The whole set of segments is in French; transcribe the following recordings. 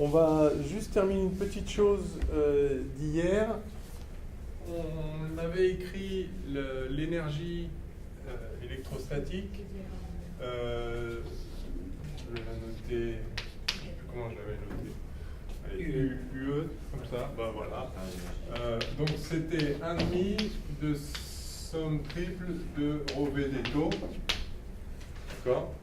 On va juste terminer une petite chose d'hier. On avait écrit l'énergie électrostatique. Je vais la noter. Je ne sais plus comment je l'avais notée. Allez, UE, comme ça. Bah, voilà. Donc c'était 1,5 de somme triple de ρV des taux. D'accord.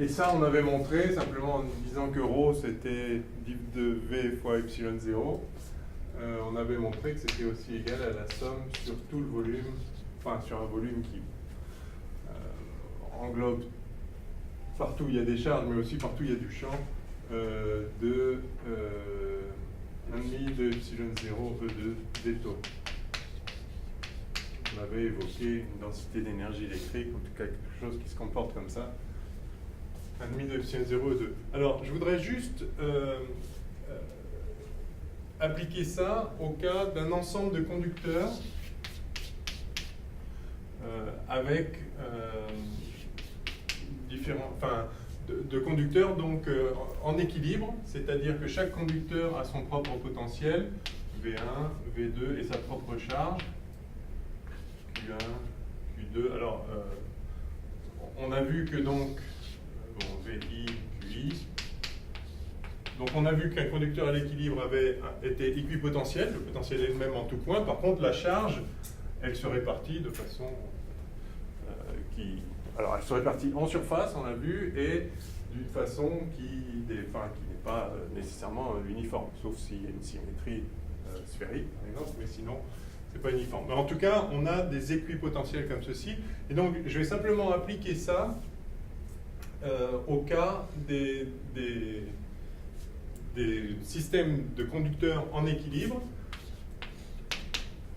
Et ça, on avait montré simplement en disant que ρ c'était div de V fois epsilon 0. On avait montré que c'était aussi égal à la somme sur tout le volume, enfin sur un volume qui englobe partout où il y a des charges, mais aussi partout où il y a du champ, de 1,5 de epsilon 0 E2 des taux. On avait évoqué une densité d'énergie électrique, en tout cas quelque chose qui se comporte comme ça. 1,5 de epsilon 0 E2. Alors, je voudrais juste appliquer ça au cas d'un ensemble de conducteurs avec différents, enfin, de conducteurs donc en équilibre, c'est-à-dire que chaque conducteur a son propre potentiel, V1, V2 et sa propre charge, Q1, Q2. Alors, on a vu que donc, bon, VI, QI, donc on a vu qu'un conducteur à l'équilibre était équipotentiel, le potentiel est le même en tout point. Par contre, la charge, elle se répartit de façon alors elle se répartit en surface, on l'a vu, et d'une façon qui n'est pas nécessairement uniforme, sauf s'il y a une symétrie sphérique, par exemple, mais sinon, c'est pas uniforme. Mais en tout cas, on a des équipotentiels comme ceci, et donc je vais simplement appliquer ça au cas des systèmes de conducteurs en équilibre.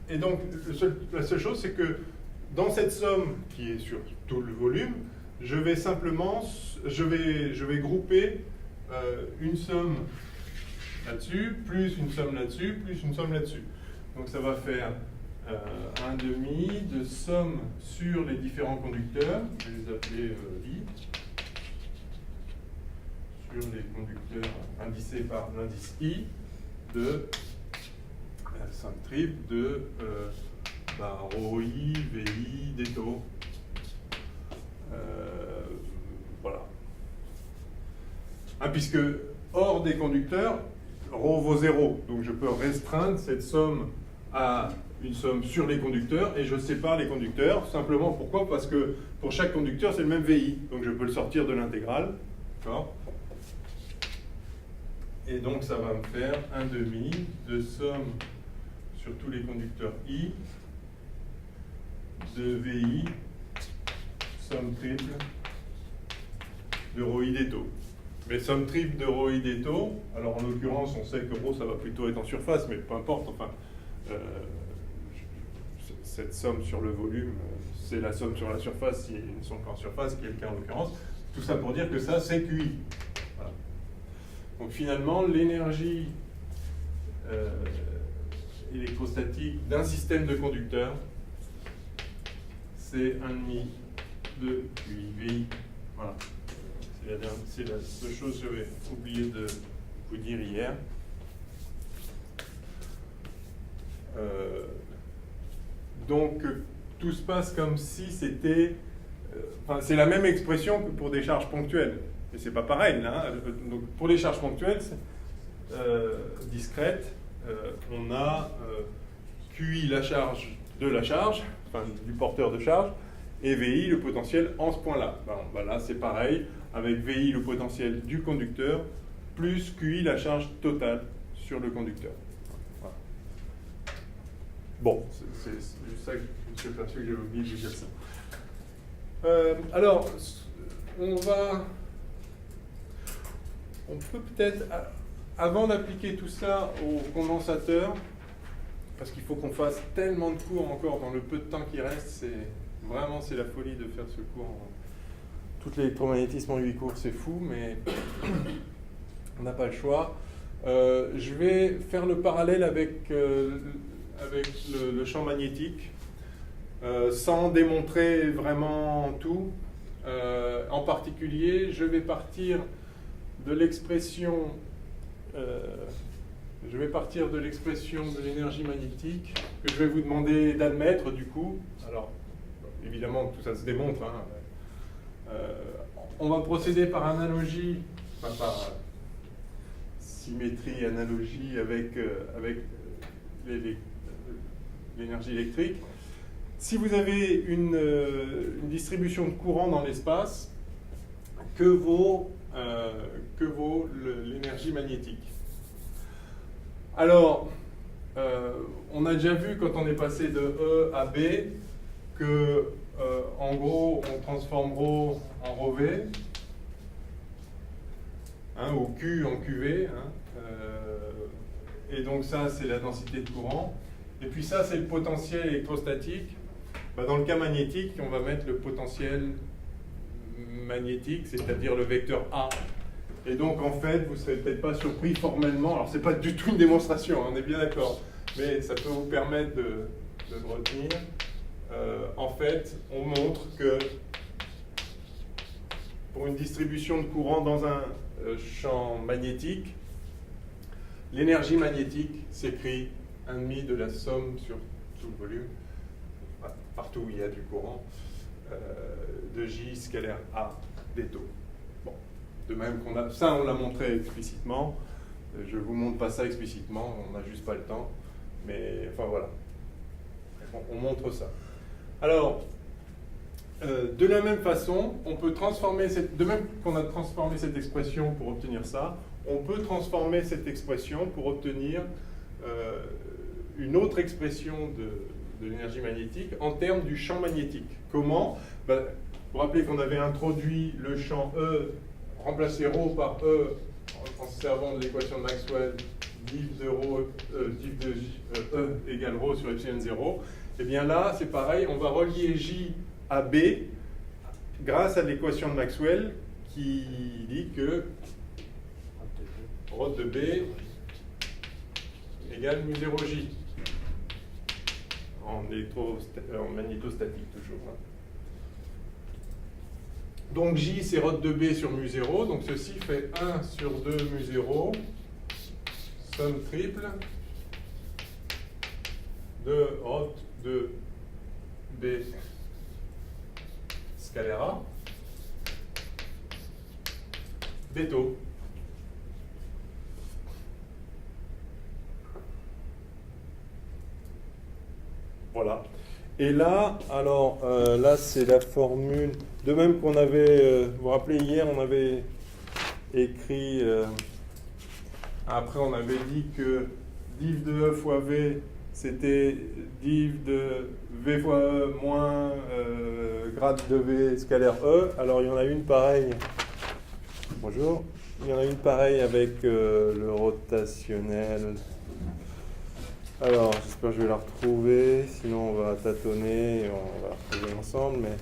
Et donc, la seule chose, c'est que dans cette somme qui est sur tout le volume, je vais simplement, je vais grouper une somme là-dessus, plus une somme là-dessus, plus une somme là-dessus. Donc ça va faire 1,5 de somme sur les différents conducteurs, je vais les appeler I, sur les conducteurs indicés par l'indice I, de somme triple de ρI, VI, des taux. Voilà. Puisque hors des conducteurs, ρ vaut 0. Donc je peux restreindre cette somme à une somme sur les conducteurs et je sépare les conducteurs. Simplement pourquoi? Parce que pour chaque conducteur, c'est le même VI. Donc je peux le sortir de l'intégrale. D'accord? Et donc ça va me faire 1,5 de somme sur tous les conducteurs I de VI, somme triple de ρI des taux. Mais somme triple de ρI des taux, alors en l'occurrence, on sait que ρ, ça va plutôt être en surface, mais peu importe, enfin, cette somme sur le volume, c'est la somme sur la surface, s'ils ne sont qu'en surface, qui est le cas en l'occurrence. Tout ça pour dire que ça, c'est QI. Voilà. Donc finalement, l'énergie électrostatique d'un système de conducteurs, c'est 1,5 de QI. Voilà. C'est la seule chose que j'avais oublié de vous dire hier. Donc, tout se passe comme si c'était... Enfin, c'est la même expression que pour des charges ponctuelles. Et c'est pas pareil, là. Hein. Donc, pour les charges ponctuelles discrètes, on a QI, la charge de la charge, enfin du porteur de charge, et VI, le potentiel en ce point-là. Ben, là, c'est pareil, avec VI, le potentiel du conducteur, plus QI, la charge totale sur le conducteur. Voilà. Bon, c'est juste ça que je me suis aperçu que j'avais oublié de dire ça. Alors, on peut peut-être, avant d'appliquer tout ça au condensateur, parce qu'il faut qu'on fasse tellement de cours encore dans le peu de temps qui reste, c'est la folie de faire ce cours. Tout l'électromagnétisme en 8 cours, c'est fou, mais on n'a pas le choix. Je vais faire le parallèle avec le champ magnétique, sans démontrer vraiment tout. En particulier, je vais partir de l'expression, je vais partir de l'expression de l'énergie magnétique que je vais vous demander d'admettre du coup. Alors, évidemment, tout ça se démontre. Hein. On va procéder par analogie, enfin par symétrie, analogie avec l'énergie électrique. Si vous avez une distribution de courant dans l'espace, que vaut l'énergie magnétique? Alors, on a déjà vu quand on est passé de E à B que, en gros, on transforme ρ en ρV, hein, ou Q en QV, hein, et donc ça, c'est la densité de courant. Et puis ça, c'est le potentiel électrostatique. Bah, dans le cas magnétique, on va mettre le potentiel magnétique, c'est-à-dire le vecteur A. Et donc, en fait, vous ne serez peut-être pas surpris formellement. Alors, ce n'est pas du tout une démonstration, on est bien d'accord. Mais ça peut vous permettre de le retenir. En fait, on montre que pour une distribution de courant dans un champ magnétique, l'énergie magnétique s'écrit 1,5 de la somme sur tout le volume, partout où il y a du courant, de J scalaire A des taux. Bon. De même qu'on a, ça on l'a montré explicitement, je ne vous montre pas ça explicitement, on n'a juste pas le temps, mais enfin voilà, on montre ça. Alors, de la même façon, on peut transformer, de même qu'on a transformé cette expression pour obtenir ça, on peut transformer cette expression pour obtenir une autre expression de l'énergie magnétique en termes du champ magnétique. Comment? Ben, vous vous rappelez qu'on avait introduit le champ E, remplacé ρ par E en se servant de l'équation de Maxwell, div de E égale ρ sur epsilon 0. Et bien là, c'est pareil, on va relier J à B grâce à l'équation de Maxwell qui dit que ρ de B égale mu0J en magnétostatique toujours. Hein. Donc J c'est ρ de B sur mu0, donc ceci fait 1 sur 2 mu0, somme triple de ρ de B scalaire A des taux. Voilà. Et là, alors, là c'est la formule, de même qu'on avait, vous vous rappelez hier, on avait écrit, après on avait dit que div de E fois V, c'était div de V fois E moins grade de V scalaire E. Alors il y en a une pareille, bonjour, il y en a une pareille avec le rotationnel. Alors, j'espère que je vais la retrouver, sinon on va tâtonner et on va la retrouver ensemble, mais...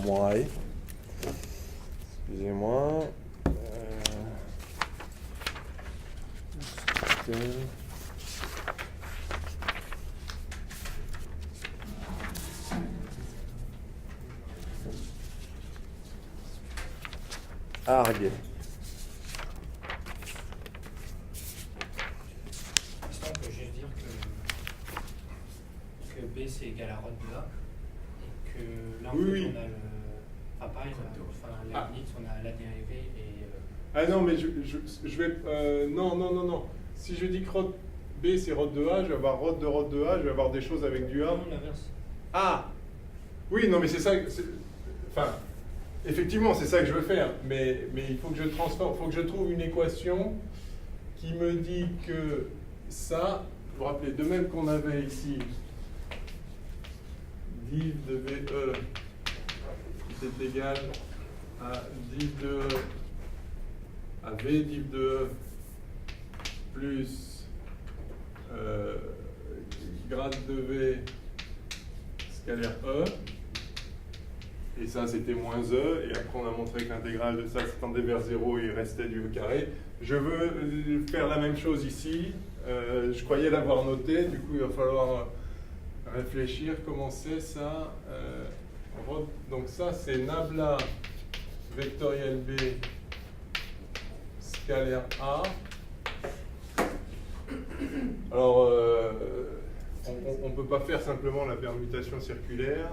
Ouais. Excusez-moi. Arg. B c'est égal à ρ de A et que là en oui, fait oui. on a le enfin pareil la limite on a la dérivée et Ah non mais je vais non si je dis que ρ B c'est ρ de A, je vais avoir ρ de A, je vais avoir des choses avec du A. non l'inverse. Ah oui non mais c'est ça enfin effectivement c'est ça que je veux faire mais il faut que je transforme, il faut que je trouve une équation qui me dit que ça, vous vous rappelez, de même qu'on avait ici div de VE qui est égal à div de E à V div de E plus grade de V scalaire E, et ça c'était moins E, et après on a montré que l'intégrale de ça s'étendait vers 0 et il restait du E carré. Je veux faire la même chose ici, je croyais l'avoir noté, du coup il va falloir réfléchir comment c'est ça. Donc ça c'est nabla vectoriel B scalaire A. Alors, on ne peut pas faire simplement la permutation circulaire.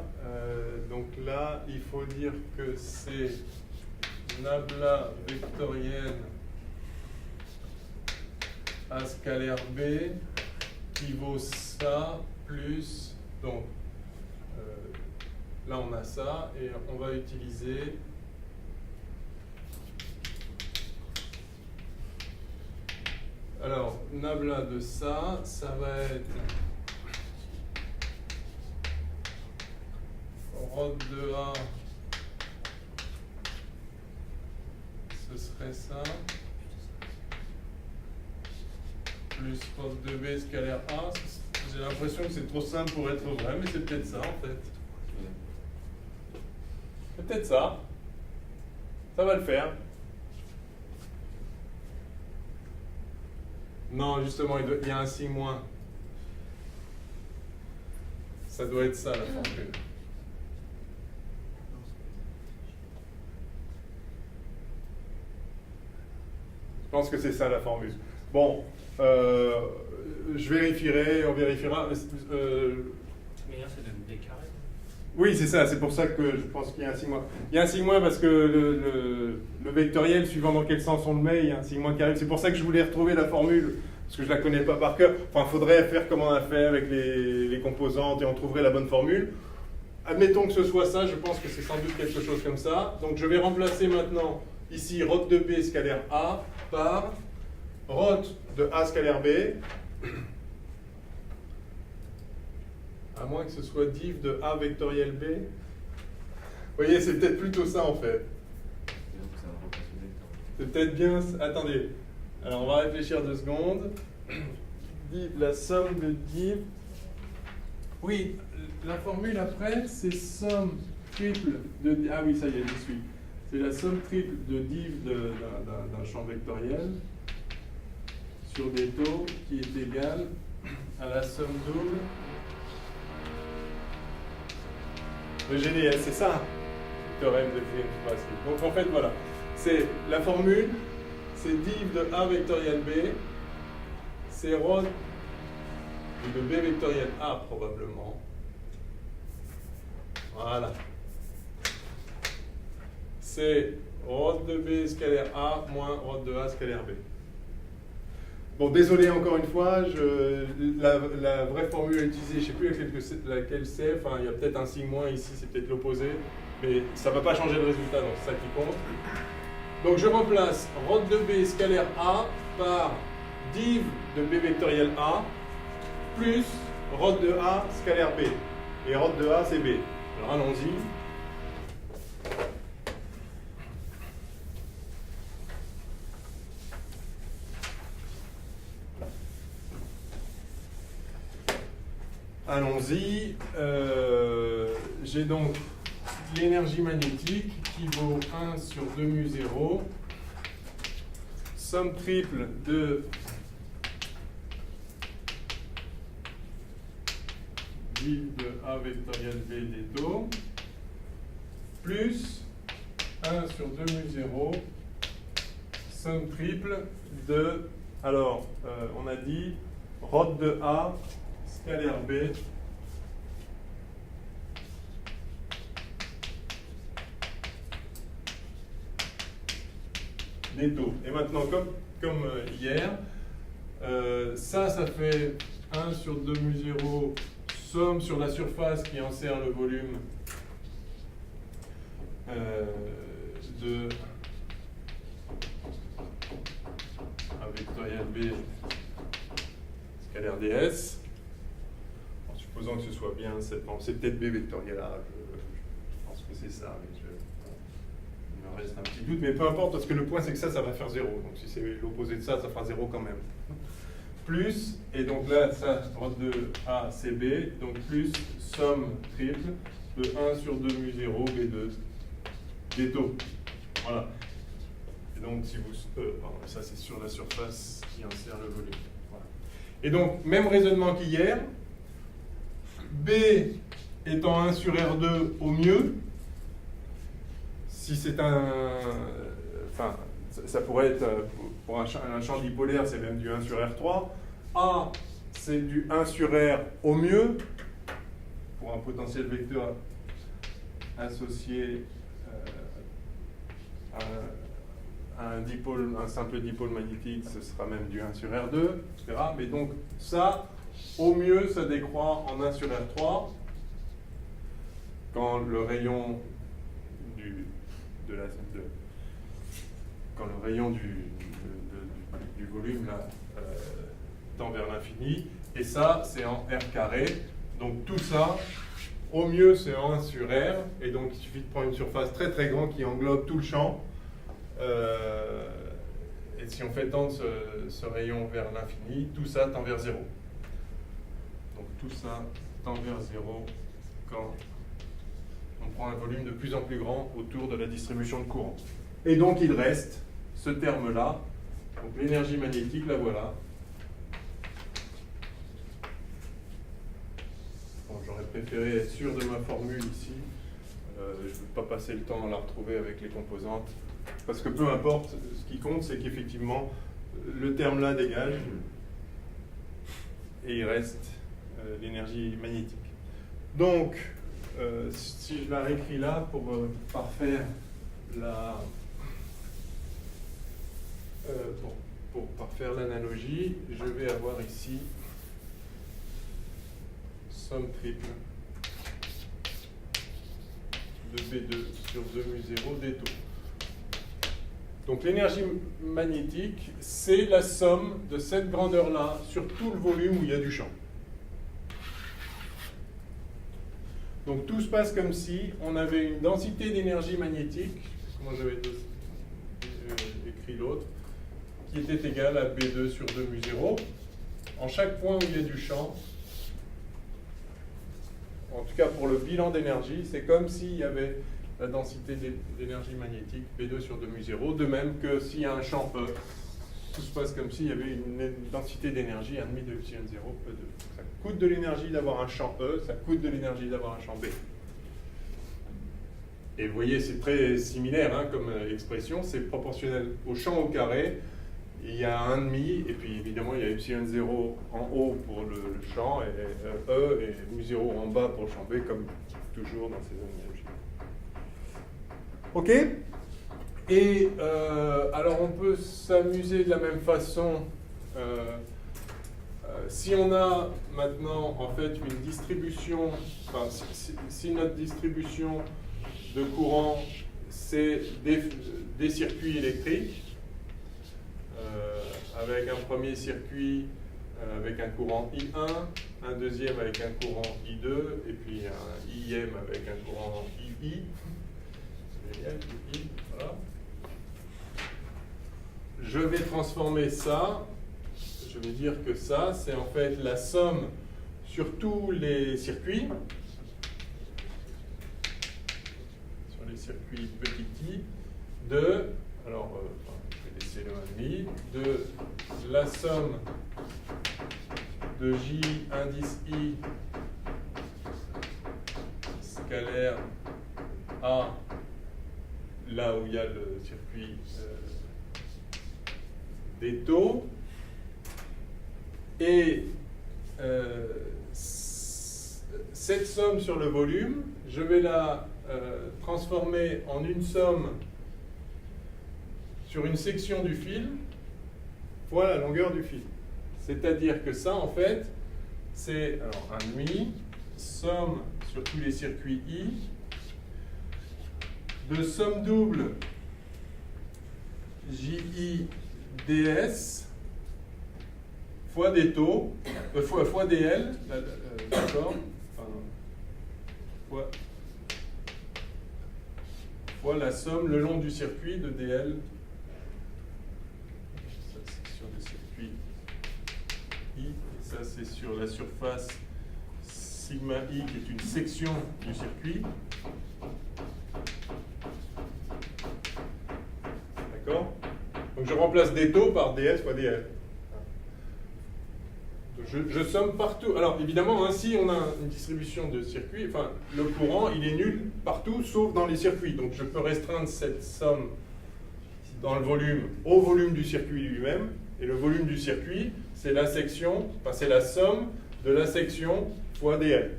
Donc là, il faut dire que c'est nabla vectorienne A scalaire B qui vaut ça plus, donc là on a ça et on va utiliser alors nabla de ça, ça va être rod de A, ce serait ça, plus rod de B scalaire A. J'ai l'impression que c'est trop simple pour être vrai, mais c'est peut-être ça en fait. C'est peut-être ça. Ça va le faire. Non, justement, il y a un signe moins. Ça doit être ça la formule. Je pense que c'est ça la formule. Bon, je vérifierai, on vérifiera. Mais là, ça donne B carré. Oui, c'est ça, c'est pour ça que je pense qu'il y a un signe moins. Il y a un signe moins parce que le vectoriel, suivant dans quel sens on le met, il y a un signe moins qui arrive. C'est pour ça que je voulais retrouver la formule, parce que je ne la connais pas par cœur. Enfin, il faudrait faire comme on a fait avec les composantes et on trouverait la bonne formule. Admettons que ce soit ça, je pense que c'est sans doute quelque chose comme ça. Donc je vais remplacer maintenant ici rod de B scalaire A par rod de A scalaire B. À moins que ce soit div de A vectoriel B. Vous voyez, c'est peut-être plutôt ça en fait. C'est peut-être bien... Attendez. Alors on va réfléchir 2 secondes. Div, la somme de div... Oui, la formule après, c'est somme triple de... Ah oui, ça y est, j'y suis. C'est la somme triple de div d'un champ vectoriel sur des taux qui est égale à la somme double de GDS, c'est ça, le théorème de Green-Strassky. Donc en fait, voilà, c'est la formule, c'est div de A vectoriel B, c'est rho de B vectoriel A probablement. Voilà. C'est rho de B scalaire A moins rho de A scalaire B. Bon, désolé encore une fois, la vraie formule à utiliser, je ne sais plus laquelle c'est, enfin il y a peut-être un signe moins ici, c'est peut-être l'opposé, mais ça ne va pas changer le résultat, donc c'est ça qui compte. Donc je remplace rho de B scalaire A par div de B vectoriel A plus rho de A scalaire B. Et rho de A c'est B. Alors allons-y. Allons-y. J'ai donc l'énergie magnétique qui vaut 1 sur 2 mu 0. Somme triple de div de A vectoriel B des taux plus 1 sur 2 mu 0. Somme triple de... Alors, on a dit rho de A scalaire B des taux. Et maintenant, comme hier, ça fait 1 sur 2 mu 0 somme sur la surface qui enserre le volume de A vectoriel B scalaire ds. En supposant que ce soit bien cette forme, c'est peut-être B vectoriel A, je pense que c'est ça, mais il me reste un petit doute, mais peu importe, parce que le point c'est que ça va faire 0, donc si c'est l'opposé de ça, ça fera 0 quand même. Plus, et donc là, ça, rho de A, c'est B, donc plus somme triple de 1 sur 2 mu 0, B2, des taux. Voilà. Et donc, si vous... pardon, ça c'est sur la surface qui enserre le volume. Voilà. Et donc, même raisonnement qu'hier, B étant 1 sur R2 au mieux, si c'est enfin, ça pourrait être, pour un champ dipolaire, c'est même du 1 sur R3. A, c'est du 1 sur R au mieux, pour un potentiel vecteur associé à un simple dipôle magnétique, ce sera même du 1 sur R2, etc. Mais donc ça, au mieux, ça décroît en 1 sur R3 quand le rayon du volume là, tend vers l'infini, et ça c'est en R carré. Donc tout ça, au mieux c'est en 1 sur R, et donc il suffit de prendre une surface très très grande qui englobe tout le champ. Et si on fait tendre ce rayon vers l'infini, tout ça tend vers 0. Donc tout ça tend vers 0 quand on prend un volume de plus en plus grand autour de la distribution de courant. Et donc il reste ce terme-là, donc l'énergie magnétique, la voilà. Bon, j'aurais préféré être sûr de ma formule ici. Je ne veux pas passer le temps à la retrouver avec les composantes, parce que peu importe, ce qui compte, c'est qu'effectivement, le terme-là dégage, et il reste l'énergie magnétique. Donc, si je la réécris là, pour parfaire l'analogie, je vais avoir ici somme triple de B2 sur 2 mu0 des taux. Donc l'énergie magnétique, c'est la somme de cette grandeur-là sur tout le volume où il y a du champ. Donc tout se passe comme si on avait une densité d'énergie magnétique, comment j'avais écrit l'autre, qui était égale à B2 sur 2 mu0. En chaque point où il y a du champ, en tout cas pour le bilan d'énergie, c'est comme s'il y avait la densité d'énergie magnétique B2 sur 2 mu0, de même que s'il y a un champ E, tout se passe comme s'il y avait une densité d'énergie 1,5 de epsilon 0 E2. Ça coûte de l'énergie d'avoir un champ E, ça coûte de l'énergie d'avoir un champ B. Et vous voyez, c'est très similaire hein, comme expression, c'est proportionnel au champ au carré. Il y a 1,5, et puis évidemment il y a epsilon 0 en haut pour le champ, et E et mu0 en bas pour le champ B, comme toujours dans ces analogies. Ok. Et alors on peut s'amuser de la même façon. Si on a maintenant en fait une distribution, enfin, si notre distribution de courant c'est des circuits électriques, avec un premier circuit avec un courant I1, un deuxième avec un courant I2, et puis un IM avec un courant II. Voilà. Je vais transformer ça, je vais dire que ça, c'est en fait la somme sur tous les circuits, sur les circuits petit i, de, alors, je vais laisser le 1,5, de la somme de J indice I scalaire A, là où il y a le circuit des taux, et cette somme sur le volume, je vais la transformer en une somme sur une section du fil fois la longueur du fil. C'est-à-dire que ça, en fait, c'est un demi, somme sur tous les circuits I, de somme double JI ds fois des taux, fois dl, d'accord, fois la somme le long du circuit de dl. Ça c'est sur le circuit I, et ça c'est sur la surface sigma I qui est une section du circuit. D'accord? Donc je remplace des taux par ds fois dl. je somme partout. Alors évidemment, si on a une distribution de circuits, enfin, le courant, il est nul partout, sauf dans les circuits. Donc je peux restreindre cette somme dans le volume au volume du circuit lui-même. Et le volume du circuit, c'est la section, enfin c'est la somme de la section fois dl.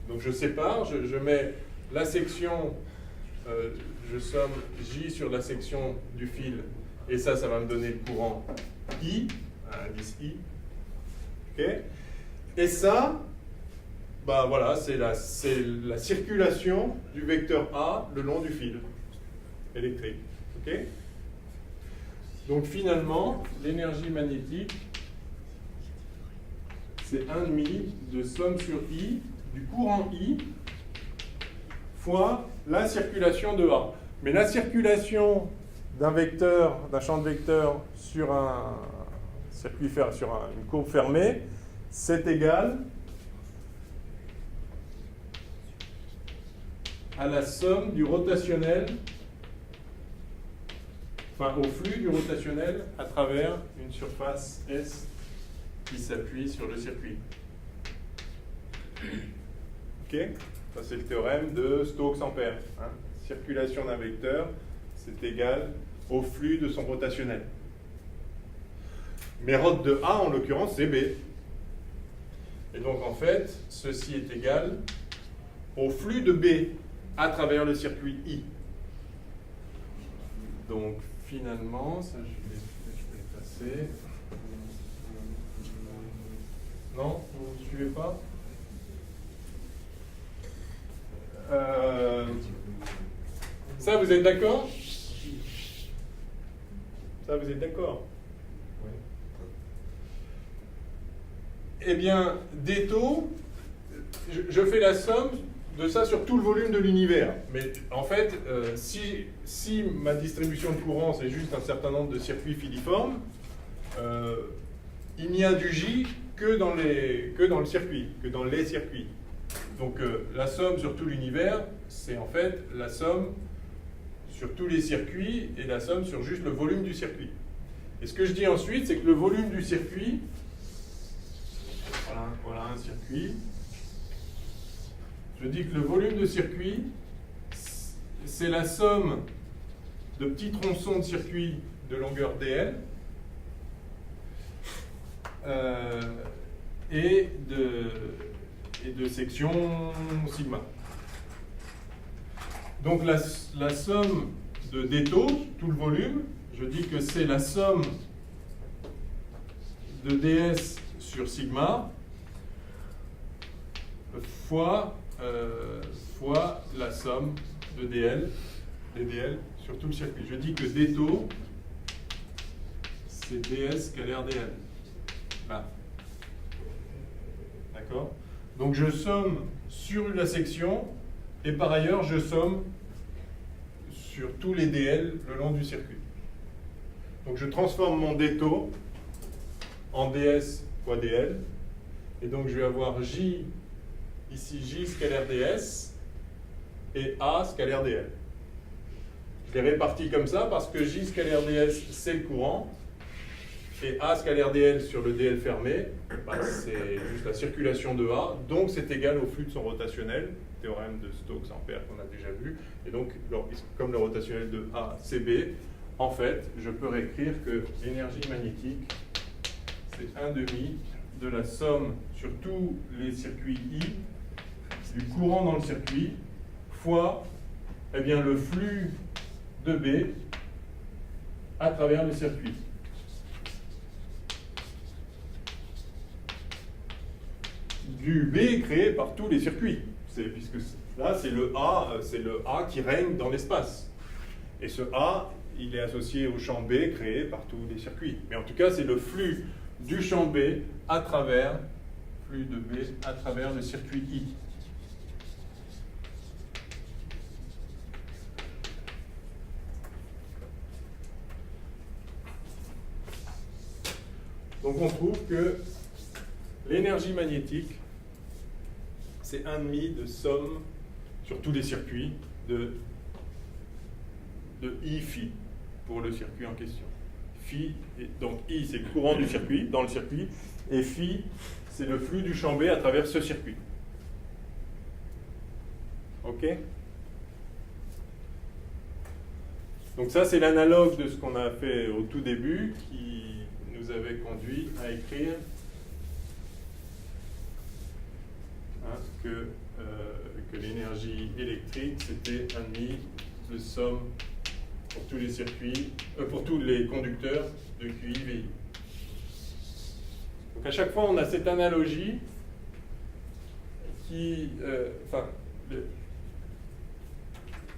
Donc je sépare, je mets la section, je somme J sur la section du fil, et ça va me donner le courant I, un indice I. Okay. Et ça, bah voilà, c'est la circulation du vecteur A le long du fil électrique. Okay. Donc finalement, l'énergie magnétique, c'est 1,5 de somme sur I du courant I fois la circulation de A. Mais la circulation d'un vecteur, d'un champ de vecteur sur un circuit sur une courbe fermée, c'est égal à la somme du rotationnel, enfin au flux du rotationnel à travers une surface S qui s'appuie sur le circuit. Ok? Ça c'est le théorème de Stokes-Ampère. Hein? Circulation d'un vecteur, c'est égal au flux de son rotationnel. Mais rot de A, en l'occurrence, c'est B. Et donc, en fait, ceci est égal au flux de B à travers le circuit I. Donc, finalement, ça, je vais passer. Non, vous ne suivez pas? Ça, vous êtes d'accord? Ça, vous êtes d'accord? Eh bien, des taux, je fais la somme de ça sur tout le volume de l'univers. Mais en fait, si ma distribution de courant, c'est juste un certain nombre de circuits filiformes, il n'y a du J que dans le circuit, que dans les circuits. Donc la somme sur tout l'univers, c'est en fait la somme sur tous les circuits et la somme sur juste le volume du circuit. Et ce que je dis ensuite, c'est que le volume du circuit, voilà un circuit, je dis que le volume de circuit, c'est la somme de petits tronçons de circuit de longueur dl et de section sigma. Donc la somme de d taux, tout le volume, je dis que c'est la somme de ds sur sigma fois la somme de dl sur tout le circuit. Je dis que d taux, c'est ds scalaire dl. Là. D'accord? Donc je somme sur la section et par ailleurs je somme sur tous les dl le long du circuit. Donc je transforme mon d taux en ds fois dl et donc je vais avoir j ici j scalaire ds et a scalaire dl. Je les répartis comme ça parce que j scalaire ds c'est le courant et a scalaire dl sur le dl fermé, bah, c'est juste la circulation de A, donc c'est égal au flux de son rotationnel, théorème de Stokes-Ampère qu'on a déjà vu. Et donc, comme le rotationnel de A, c'est B, en fait, je peux réécrire que l'énergie magnétique, c'est 1/2 de la somme sur tous les circuits I, du courant dans le circuit, fois eh bien, le flux de B à travers le circuit. Du B créé par tous les circuits. Puisque là, c'est le A qui règne dans l'espace. Et ce A, il est associé au champ B créé par tous les circuits. Mais en tout cas, c'est le flux du champ B à travers, flux de B à travers le circuit I. Donc on trouve que l'énergie magnétique, c'est 1/2 de somme sur tous les circuits de I phi pour le circuit en question. Phi, donc I c'est le courant du circuit, dans le circuit, et phi c'est le flux du champ B à travers ce circuit. OK? Donc ça, c'est l'analogue de ce qu'on a fait au tout début qui nous avait conduit à écrire que l'énergie électrique, c'était 1,5 de somme pour tous les circuits, pour tous les conducteurs de QI VI. Donc à chaque fois, on a cette analogie qui,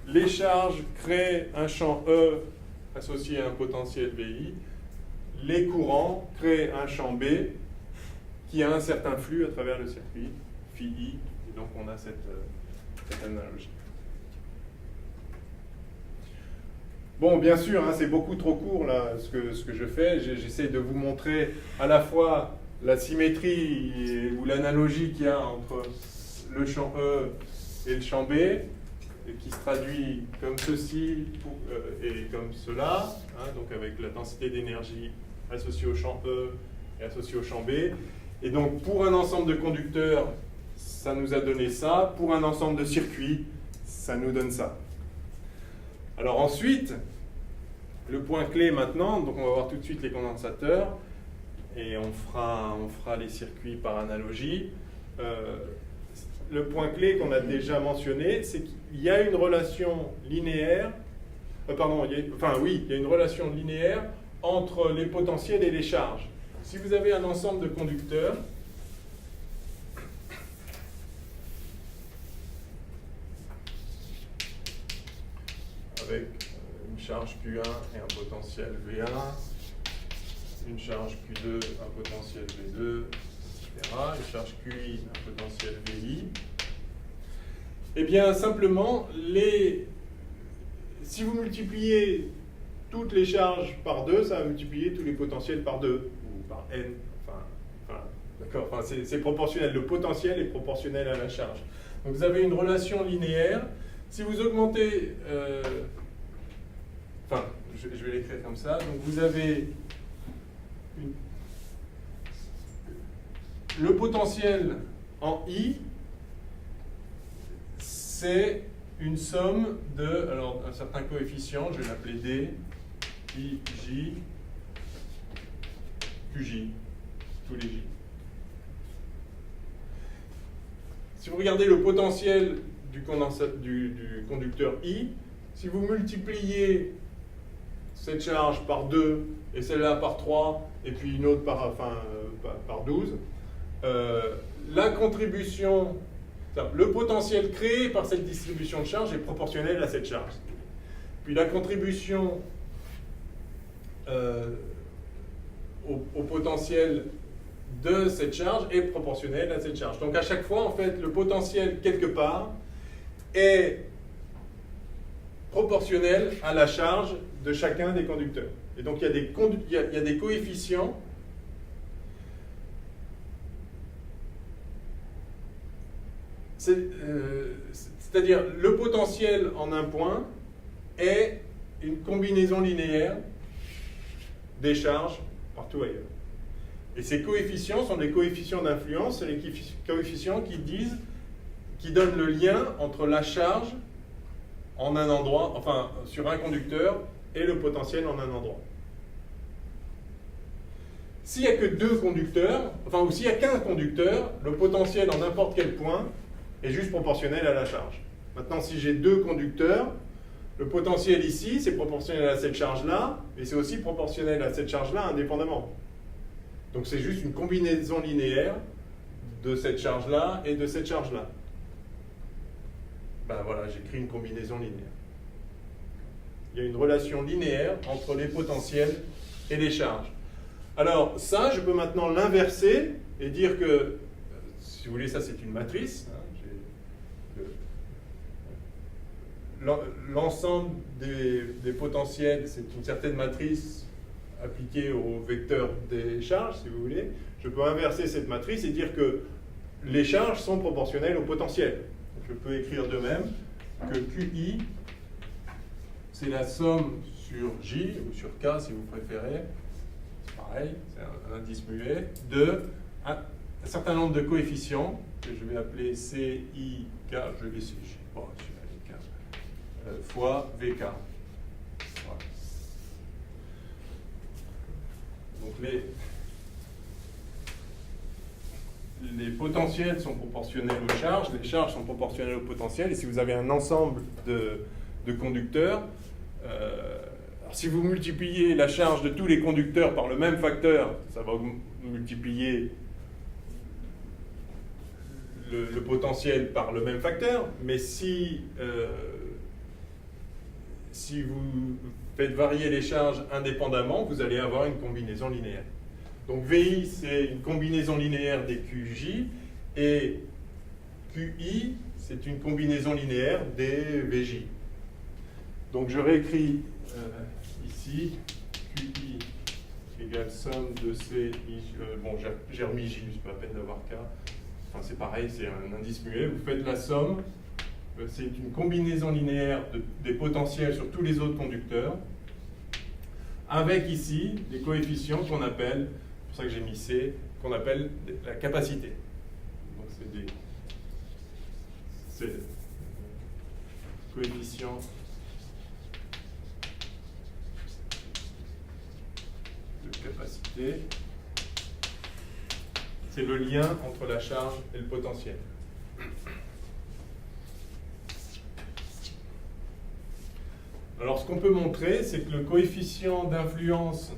les charges créent un champ E associé à un potentiel VI. Les courants créent un champ B qui a un certain flux à travers le circuit, phi I. Et donc on a cette analogie. Bon, bien sûr, hein, c'est beaucoup trop court là, ce que je fais. J'essaie de vous montrer à la fois la symétrie ou l'analogie qu'il y a entre le champ E et le champ B, et qui se traduit comme ceci et comme cela, hein, donc avec la densité d'énergie associée au champ E et associée au champ B. Et donc pour un ensemble de conducteurs, ça nous a donné ça. Pour un ensemble de circuits, ça nous donne ça. Alors ensuite, le point clé maintenant, donc on va voir tout de suite les condensateurs, et on fera les circuits par analogie. Le point clé qu'on a déjà mentionné, c'est qu'il y a une relation linéaire, il y a une relation linéaire entre les potentiels et les charges. Si vous avez un ensemble de conducteurs, avec une charge Q1 et un potentiel V1, une charge Q2, un potentiel V2, etc., une charge QI, un potentiel VI, eh bien simplement, si vous multipliez toutes les charges par 2, ça va multiplier tous les potentiels par 2, ou par n, d'accord, c'est proportionnel, le potentiel est proportionnel à la charge. Donc vous avez une relation linéaire. Si vous augmentez, je vais l'écrire comme ça, donc vous avez le potentiel en I, c'est une somme de, alors un certain coefficient, je vais l'appeler D, I, J, QJ, tous les J. Si vous regardez le potentiel du conducteur I, si vous multipliez cette charge par 2 et celle-là par 3 et puis une autre par 12, la contribution, le potentiel créé par cette distribution de charge est proportionnel à cette charge. Puis la contribution au potentiel de cette charge est proportionnelle à cette charge. Donc à chaque fois, en fait, le potentiel quelque part est proportionnel à la charge de chacun des conducteurs. Et donc il y a des coefficients c'est-à-dire le potentiel en un point est une combinaison linéaire des charges partout ailleurs. Et ces coefficients sont des coefficients d'influence, c'est les coefficients qui donnent le lien entre la charge en un endroit, sur un conducteur, et le potentiel en un endroit. S'il n'y a que deux conducteurs, ou s'il n'y a qu'un conducteur, le potentiel en n'importe quel point est juste proportionnel à la charge. Maintenant, si j'ai deux conducteurs, le potentiel ici, c'est proportionnel à cette charge-là, et c'est aussi proportionnel à cette charge-là indépendamment. Donc c'est juste une combinaison linéaire de cette charge-là et de cette charge-là. Ben voilà, j'écris une combinaison linéaire. Il y a une relation linéaire entre les potentiels et les charges. Alors ça, je peux maintenant l'inverser et dire que, si vous voulez, ça c'est une matrice. L'ensemble des potentiels, c'est une certaine matrice appliquée au vecteur des charges, si vous voulez. Je peux inverser cette matrice et dire que les charges sont proportionnelles au potentiel. Je peux écrire de même que QI, c'est la somme sur J, ou sur K si vous préférez, c'est pareil, c'est un indice muet, de un certain nombre de coefficients que je vais appeler C, I, K, je vais laisser, je sais pas, fois VK. Voilà. Donc les potentiels sont proportionnels aux charges, les charges sont proportionnelles aux potentiels, et si vous avez un ensemble de conducteurs, alors si vous multipliez la charge de tous les conducteurs par le même facteur, ça va multiplier le potentiel par le même facteur, mais si vous faites varier les charges indépendamment, vous allez avoir une combinaison linéaire. Donc VI, c'est une combinaison linéaire des QJ, et QI, c'est une combinaison linéaire des VJ. Donc je réécris ici, QI égale somme de C, I, bon j'ai remis J, c'est pas la peine d'avoir K, enfin c'est pareil, c'est un indice muet, vous faites la somme, c'est une combinaison linéaire des potentiels sur tous les autres conducteurs, avec ici des coefficients qu'on appelle, c'est pour ça que j'ai mis C, qu'on appelle la capacité. Donc c'est coefficients de capacité. C'est le lien entre la charge et le potentiel. Alors, ce qu'on peut montrer, c'est que le coefficient d'influence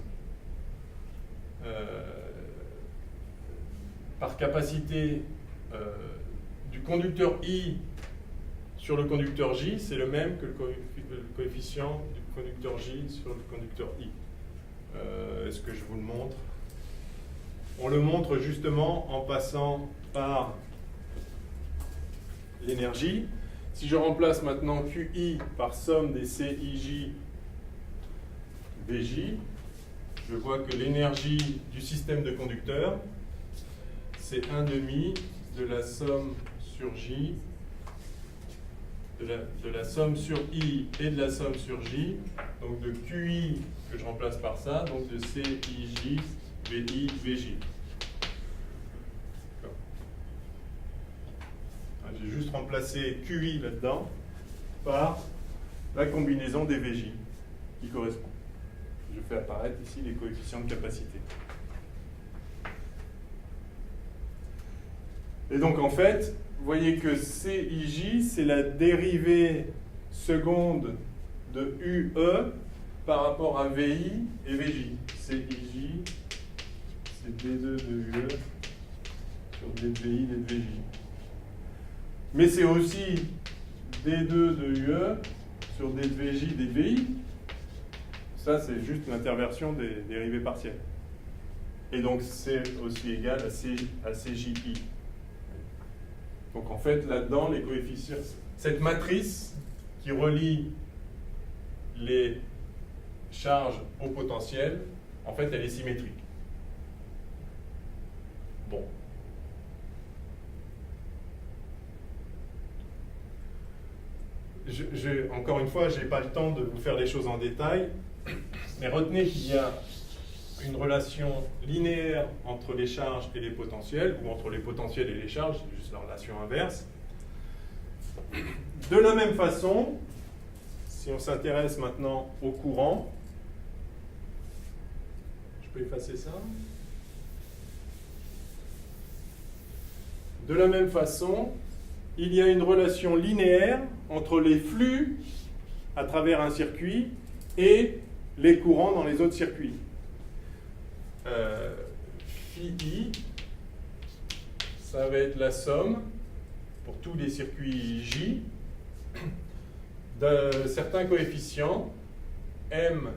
par capacité du conducteur I sur le conducteur J, c'est le même que le coefficient du conducteur J sur le conducteur I. Est-ce que je vous le montre? On le montre justement en passant par l'énergie. Si je remplace maintenant QI par somme des CIJ VJ, je vois que l'énergie du système de conducteurs, c'est 1/2 de la somme sur J, de la somme sur I et de la somme sur J, donc de QI que je remplace par ça, donc de CIJ VI VJ. J'ai juste remplacé QI là-dedans par la combinaison des VJ qui correspond. Je fais apparaître ici les coefficients de capacité. Et donc en fait, vous voyez que CIJ, c'est la dérivée seconde de UE par rapport à VI et VJ. CIJ, c'est D2 de UE sur D de VI, D de VJ. Mais c'est aussi D2 de UE sur D de VJ, D de VI. Ça, c'est juste l'interversion des dérivées partielles. Et donc, c'est aussi égal à CJI. Donc, en fait, là-dedans, les coefficients... Cette matrice qui relie les charges au potentiel, en fait, elle est symétrique. Bon. Encore une fois, je n'ai pas le temps de vous faire les choses en détail, mais retenez qu'il y a une relation linéaire entre les charges et les potentiels, ou entre les potentiels et les charges, c'est juste la relation inverse. De la même façon, si on s'intéresse maintenant au courant, je peux effacer ça. De la même façon, il y a une relation linéaire entre les flux à travers un circuit et les courants dans les autres circuits. Phi, ça va être la somme pour tous les circuits J de certains coefficients M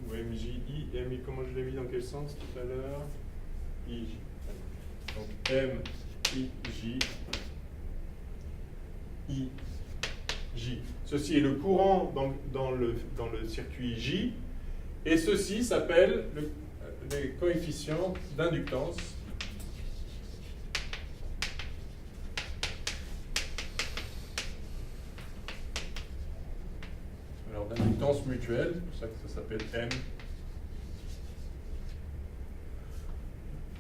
ou MJI, MI, comment je l'ai mis dans quel sens tout à l'heure? IJ. Donc M, I, J, I, J. Ceci est le courant dans le circuit J, et ceci s'appelle les coefficients d'inductance. Alors d'inductance mutuelle, c'est pour ça que ça s'appelle M.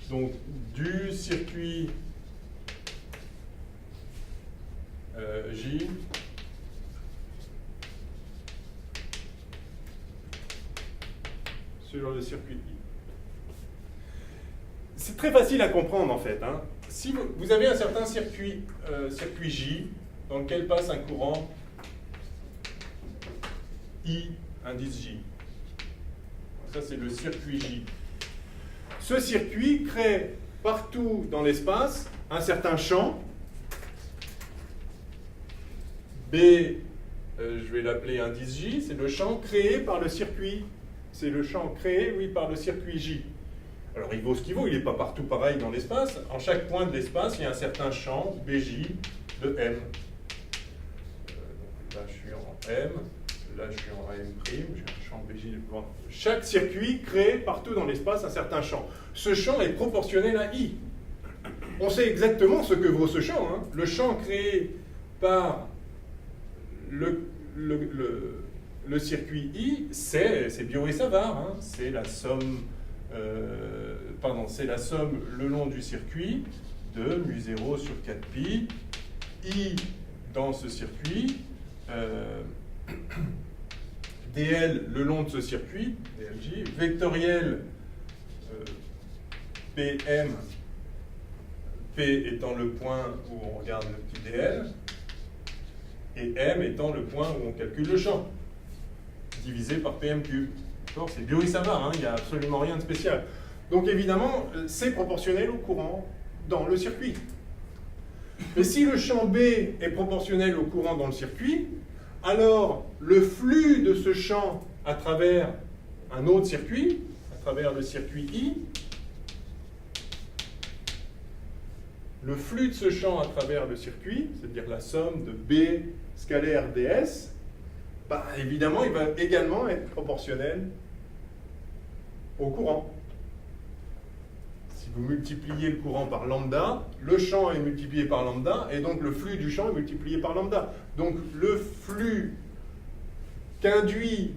Donc, du circuit J sur le circuit I. C'est très facile à comprendre en fait. Hein. Si vous avez un certain circuit J dans lequel passe un courant I, indice J. Ça c'est le circuit J. Ce circuit crée partout dans l'espace un certain champ. B, je vais l'appeler indice J, c'est le champ créé par le circuit. C'est le champ créé, oui, par le circuit J. Alors il vaut ce qu'il vaut, il n'est pas partout pareil dans l'espace. En chaque point de l'espace, il y a un certain champ BJ de M. Donc là je suis en M, là je suis en M', j'ai un champ BJ de... Bon. Chaque circuit crée partout dans l'espace un certain champ. Ce champ est proportionnel à I. On sait exactement ce que vaut ce champ. Hein. Le champ créé par le circuit I, c'est Biot et Savart, hein. C'est la somme, c'est la somme le long du circuit de mu0 sur 4pi, I dans ce circuit, dl le long de ce circuit, dlj, vectoriel pm, p étant le point où on regarde le petit dl, et m étant le point où on calcule le champ, divisé par pm cube. C'est Biot et Savart, hein, il n'y a absolument rien de spécial. Donc évidemment, c'est proportionnel au courant dans le circuit. Mais si le champ B est proportionnel au courant dans le circuit, alors le flux de ce champ à travers un autre circuit, à travers le circuit I, le flux de ce champ à travers le circuit, c'est-à-dire la somme de B scalaire ds, bah, évidemment, il va également être proportionnel au courant. Si vous multipliez le courant par lambda, le champ est multiplié par lambda, et donc le flux du champ est multiplié par lambda. Donc le flux qu'induit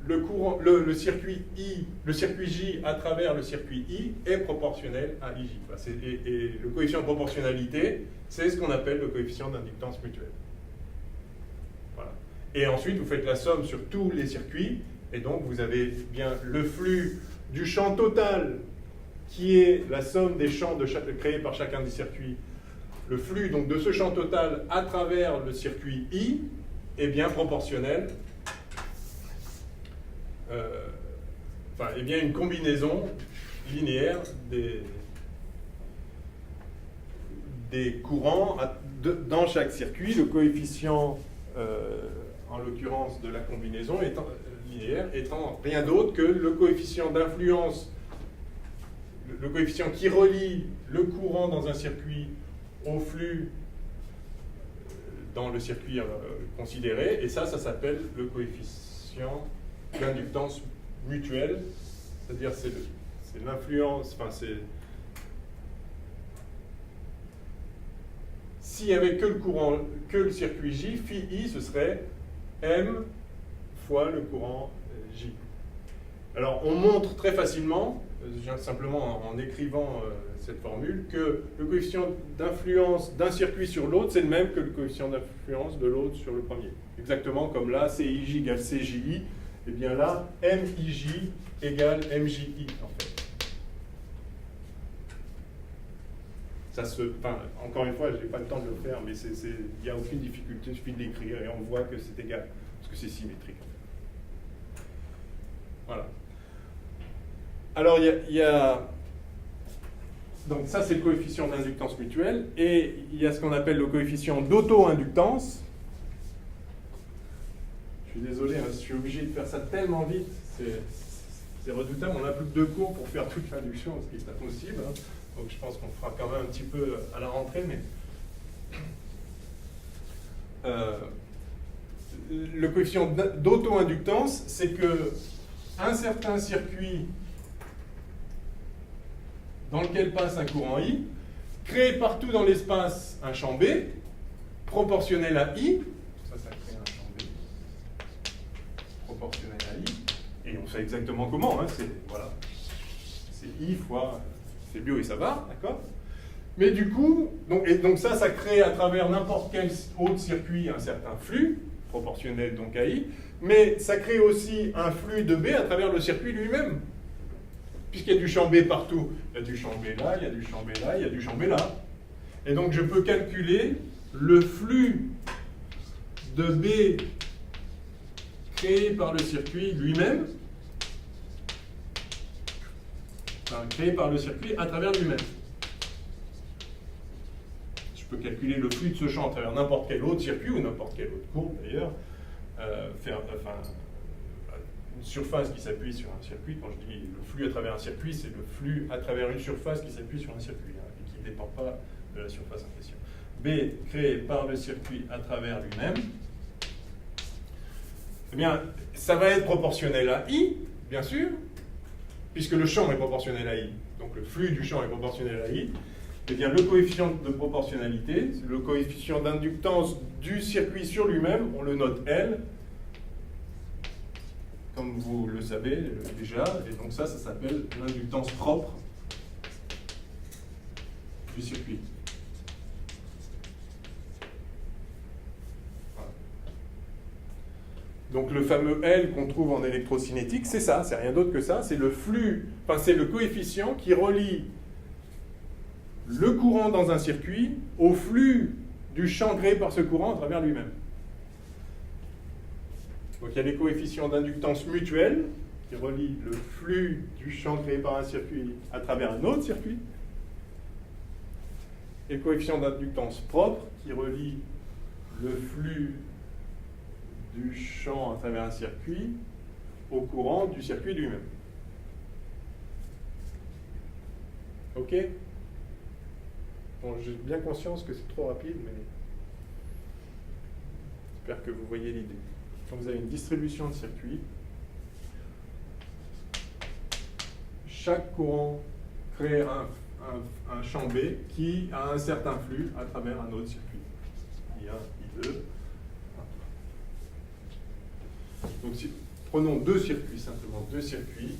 le circuit I, le circuit J à travers le circuit I est proportionnel à IJ. Et le coefficient de proportionnalité, c'est ce qu'on appelle le coefficient d'inductance mutuelle. Voilà. Et ensuite, vous faites la somme sur tous les circuits, et donc vous avez bien le flux du champ total, qui est la somme des champs créés par chacun des circuits. Le flux donc, de ce champ total à travers le circuit I est bien proportionnel, est bien une combinaison linéaire des courants dans chaque circuit. Le coefficient, en l'occurrence de la combinaison linéaire, étant rien d'autre que le coefficient d'influence, le coefficient qui relie le courant dans un circuit au flux dans le circuit considéré, et ça s'appelle le coefficient d'inductance mutuelle, c'est-à-dire c'est l'influence, s'il n'y avait que le courant, que le circuit J, phi I, ce serait M fois le courant J. Alors on montre très facilement, simplement en écrivant cette formule, que le coefficient d'influence d'un circuit sur l'autre, c'est le même que le coefficient d'influence de l'autre sur le premier. Exactement comme là, CIJ égale CJI, et bien là, MIJ égale MJI, en fait. Encore une fois, je n'ai pas le temps de le faire, mais il n'y a aucune difficulté, il suffit de l'écrire et on voit que c'est égal, parce que c'est symétrique. Voilà. Alors, il y a donc ça, c'est le coefficient d'inductance mutuelle, et il y a ce qu'on appelle le coefficient d'auto-inductance. Je suis désolé, hein, je suis obligé de faire ça tellement vite, c'est redoutable. On n'a plus que 2 cours pour faire toute l'induction, ce qui est impossible. Hein. Donc je pense qu'on fera quand même un petit peu à la rentrée, mais le coefficient d'auto-inductance, c'est que un certain circuit dans lequel passe un courant I crée partout dans l'espace un champ B proportionnel à I. Ça crée un champ B proportionnel à I. Et on sait exactement comment. Hein, c'est I fois c'est bio et ça va, d'accord? Mais du coup, donc ça crée à travers n'importe quel autre circuit un certain flux, proportionnel donc à I, mais ça crée aussi un flux de B à travers le circuit lui-même. Puisqu'il y a du champ B partout, il y a du champ B là, il y a du champ B là, il y a du champ B là. Et donc je peux calculer le flux de B créé par le circuit lui-même, enfin, créé par le circuit à travers lui-même. Je peux calculer le flux de ce champ à travers n'importe quel autre circuit ou n'importe quelle autre courbe d'ailleurs, une surface qui s'appuie sur un circuit. Quand je dis le flux à travers un circuit, c'est le flux à travers une surface qui s'appuie sur un circuit et qui ne dépend pas de la surface en question. B créé par le circuit à travers lui-même, eh bien, ça va être proportionnel à I, bien sûr, puisque le champ est proportionnel à I. Donc le flux du champ est proportionnel à I. Eh bien, le coefficient de proportionnalité, c'est le coefficient d'inductance du circuit sur lui-même, on le note L, comme vous le savez déjà, et donc ça s'appelle l'inductance propre du circuit. Voilà. Donc le fameux L qu'on trouve en électrocinétique, c'est ça, c'est rien d'autre que ça, c'est le flux, enfin c'est le coefficient qui relie le courant dans un circuit au flux du champ créé par ce courant à travers lui-même. Donc il y a les coefficients d'inductance mutuelle qui relient le flux du champ créé par un circuit à travers un autre circuit, et le coefficient d'inductance propre qui relie le flux du champ à travers un circuit au courant du circuit lui-même. Ok? Bon, j'ai bien conscience que c'est trop rapide, mais j'espère que vous voyez l'idée. Quand vous avez une distribution de circuits, chaque courant crée un champ B qui a un certain flux à travers un autre circuit. I1, I2. Donc prenons deux circuits, simplement deux circuits.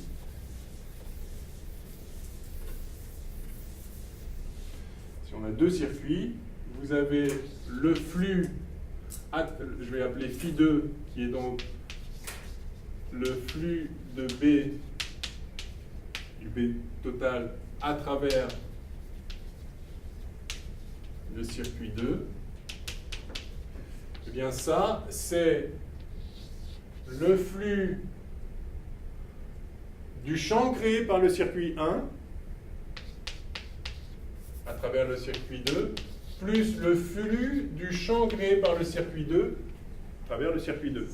Si on a deux circuits, vous avez le flux, je vais appeler Φ2, qui est donc le flux de B, du B total, à travers le circuit 2. Eh bien ça, c'est le flux du champ créé par le circuit 1 à travers le circuit 2, plus le flux du champ créé par le circuit 2 à travers le circuit 2.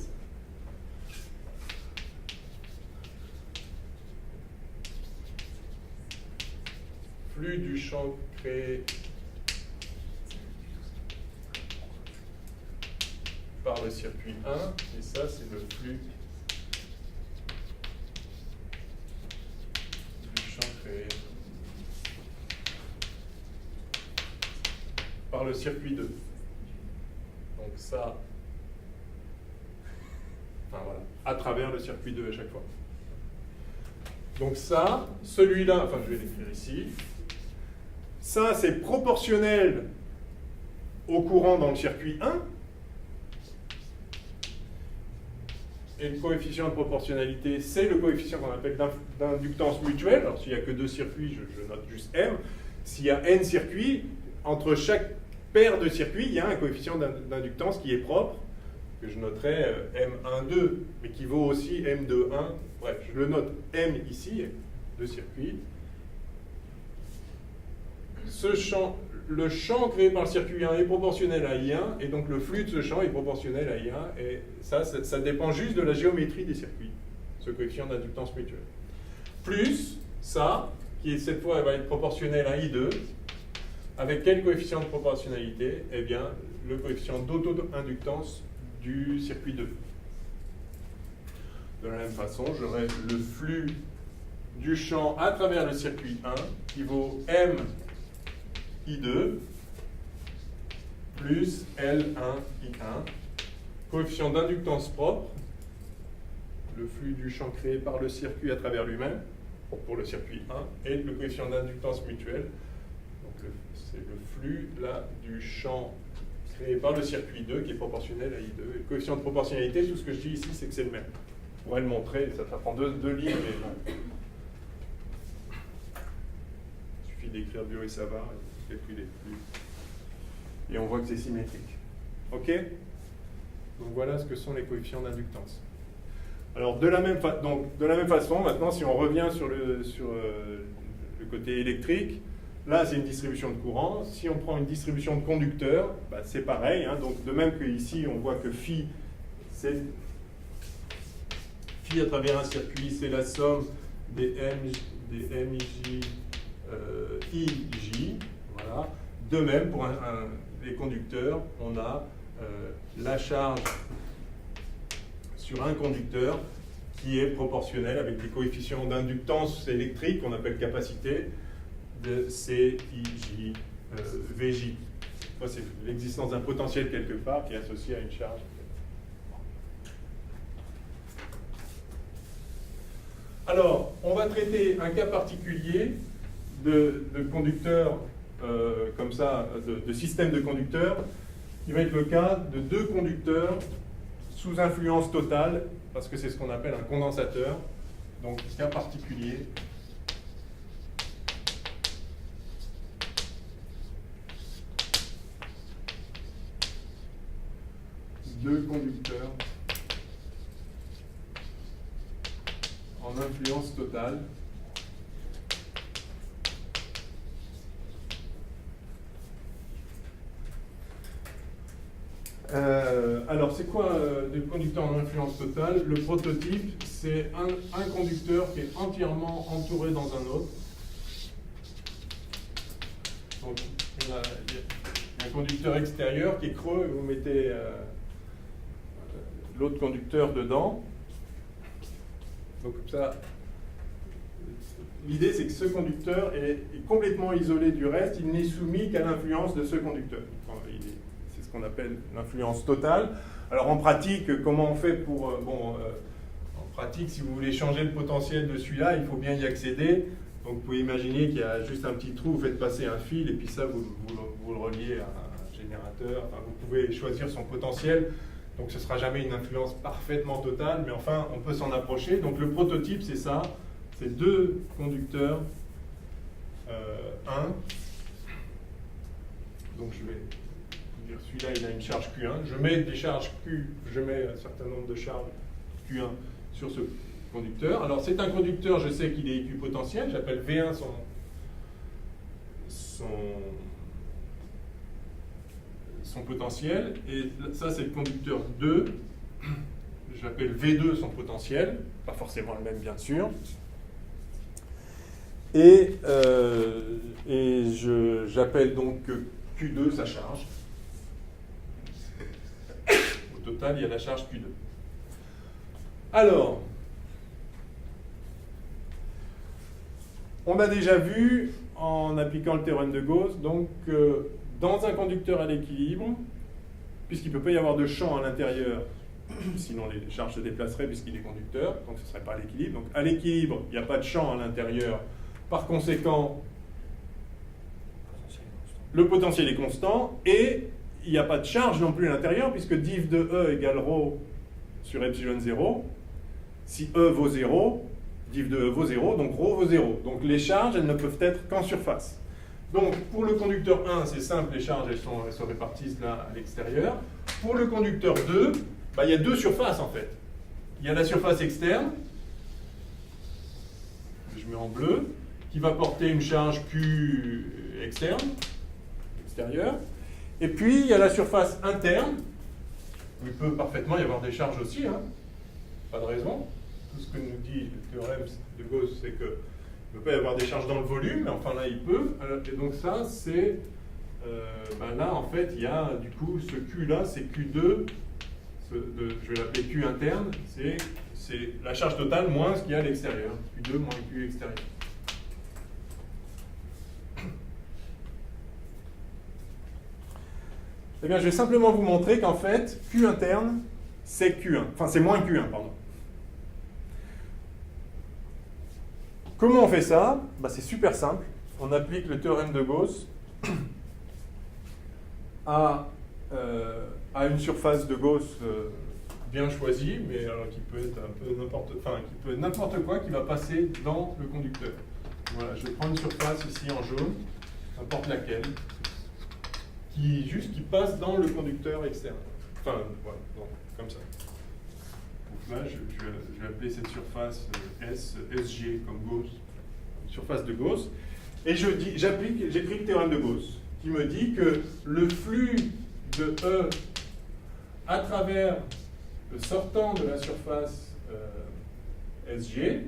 Flux du champ créé par le circuit 1, et ça c'est le flux du champ créé par le circuit 2. Donc ça, enfin voilà, à travers le circuit 2 à chaque fois. Donc ça, celui-là, enfin je vais l'écrire ici, ça c'est proportionnel au courant dans le circuit 1, et le coefficient de proportionnalité, c'est le coefficient qu'on appelle d'inductance mutuelle. Alors s'il n'y a que deux circuits, je note juste M. S'il y a N circuits, entre chaque paire de circuits, il y a un coefficient d'inductance qui est propre, que je noterai M1,2, mais qui vaut aussi M2,1. Bref, je le note M ici, de circuits. Le champ créé par le circuit 1 est proportionnel à I1, et donc le flux de ce champ est proportionnel à I1, et ça dépend juste de la géométrie des circuits, ce coefficient d'inductance mutuelle. Plus ça, qui cette fois va être proportionnel à I2, avec quel coefficient de proportionnalité? Eh bien, le coefficient d'auto-inductance du circuit 2. De la même façon, j'aurai le flux du champ à travers le circuit 1 qui vaut M I2 plus L1 I1, coefficient d'inductance propre, le flux du champ créé par le circuit à travers lui-même, pour le circuit 1, et le coefficient d'inductance mutuelle. Donc c'est le flux là, du champ créé par le circuit 2 qui est proportionnel à I2. Et le coefficient de proportionnalité, tout ce que je dis ici, c'est que c'est le même. Je pourrais le montrer, ça prend deux lignes, mais non. Il suffit d'écrire bio et ça va, et puis les flux. Et on voit que c'est symétrique. OK? Donc voilà ce que sont les coefficients d'inductance. Alors de la même façon, maintenant, si on revient sur le côté électrique, là c'est une distribution de courant. Si on prend une distribution de conducteurs, bah, c'est pareil. Hein. Donc de même qu'ici, on voit que phi, phi à travers un circuit, c'est la somme des MJ, IJ. Voilà. De même, pour les conducteurs, on a la charge sur un conducteur qui est proportionnelle avec des coefficients d'inductance électrique qu'on appelle capacité de CIJ, VJ. C'est l'existence d'un potentiel quelque part qui est associé à une charge. Alors, on va traiter un cas particulier de conducteurs comme ça, de système de conducteurs, qui va être le cas de deux conducteurs sous influence totale, parce que c'est ce qu'on appelle un condensateur. Donc, cas particulier. Deux conducteurs en influence totale. Alors, c'est quoi des conducteurs en influence totale? Le prototype, c'est un conducteur qui est entièrement entouré dans un autre. Donc, il y a un conducteur extérieur qui est creux, et vous mettez l'autre conducteur dedans. Donc, comme ça, l'idée, c'est que ce conducteur est complètement isolé du reste, il n'est soumis qu'à l'influence de ce conducteur. C'est ce qu'on appelle l'influence totale. Alors en pratique, comment on fait pour... en pratique, si vous voulez changer le potentiel de celui-là, il faut bien y accéder. Donc vous pouvez imaginer qu'il y a juste un petit trou, vous faites passer un fil, et puis ça, vous le reliez à un générateur. Enfin, vous pouvez choisir son potentiel. Donc ce ne sera jamais une influence parfaitement totale, mais enfin, on peut s'en approcher. Donc le prototype, c'est ça. C'est deux conducteurs, 1. Donc je vais... Celui-là, il a une charge Q1. Je mets des charges Q, je mets un certain nombre de charges Q1 sur ce conducteur. Alors, c'est un conducteur, je sais qu'il est équipotentiel. J'appelle V1 son potentiel. Et ça, c'est le conducteur 2. J'appelle V2 son potentiel. Pas forcément le même, bien sûr. Et j'appelle donc Q2 sa charge. Au total, il y a la charge Q2. Alors, on a déjà vu, en appliquant le théorème de Gauss, donc dans un conducteur à l'équilibre, puisqu'il ne peut pas y avoir de champ à l'intérieur, sinon les charges se déplaceraient puisqu'il est conducteur, donc ce ne serait pas à l'équilibre. Donc à l'équilibre, il n'y a pas de champ à l'intérieur. Par conséquent, le potentiel est constant et il n'y a pas de charge non plus à l'intérieur puisque div de E égale ρ sur epsilon 0. Si E vaut 0, div de E vaut 0, donc ρ vaut 0. Donc les charges, elles ne peuvent être qu'en surface. Donc pour le conducteur 1, c'est simple, les charges elles se répartissent là à l'extérieur. Pour le conducteur 2, il y a deux surfaces en fait. Il y a la surface externe, je mets en bleu, qui va porter une charge Q externe, extérieure. Et puis il y a la surface interne, où il peut parfaitement y avoir des charges aussi, hein. Pas de raison. Tout ce que nous dit le théorème de Gauss, c'est qu'il ne peut pas y avoir des charges dans le volume, mais enfin là il peut. Et donc ça, c'est... là en fait, il y a du coup ce Q là, c'est Q2, je vais l'appeler Q interne, c'est la charge totale moins ce qu'il y a à l'extérieur. Q2 moins Q extérieur. Eh bien, je vais simplement vous montrer qu'en fait, Q interne, c'est Q1. Enfin, c'est moins Q1, pardon. Comment on fait ça? C'est super simple. On applique le théorème de Gauss à une surface de Gauss bien choisie, mais alors qui peut être un peu n'importe quoi qui va passer dans le conducteur. Voilà, je prends une surface ici en jaune, n'importe laquelle, qui passe dans le conducteur externe. Enfin, voilà, donc, comme ça. Donc là, je vais appeler cette surface SG comme Gauss, surface de Gauss, et j'écris le théorème de Gauss, qui me dit que le flux de E à travers le sortant de la surface SG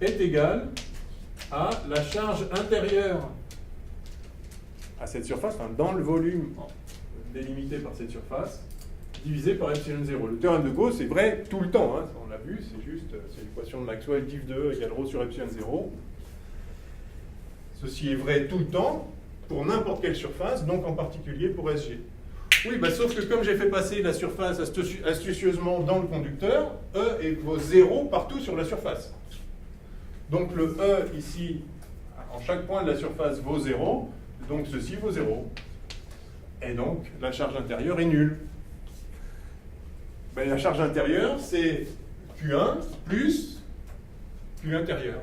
est égal à la charge intérieure à cette surface, enfin dans le volume délimité par cette surface, divisé par epsilon 0. Le théorème de Gauss est vrai tout le temps, hein, on l'a vu, c'est l'équation de Maxwell, div de E égale ρ sur epsilon 0. Ceci est vrai tout le temps, pour n'importe quelle surface, donc en particulier pour SG. Oui, sauf que comme j'ai fait passer la surface astucieusement dans le conducteur, E vaut 0 partout sur la surface. Donc le E ici, en chaque point de la surface vaut 0, donc ceci vaut 0. Et donc la charge intérieure est nulle. La charge intérieure, c'est Q1 plus Q intérieur.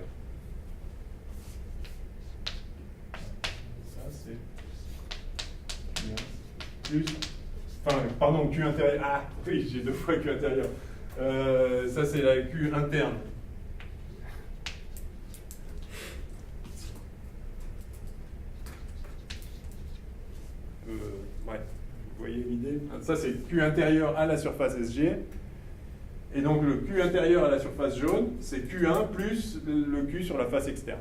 Ça, c'est Q1 plus... Enfin, pardon, Q intérieur. Ah, oui, j'ai deux fois Q intérieur. Ça, c'est la Q interne. Ouais, vous voyez l'idée? Ça, c'est Q intérieur à la surface SG. Et donc, le Q intérieur à la surface jaune, c'est Q1 plus le Q sur la face externe.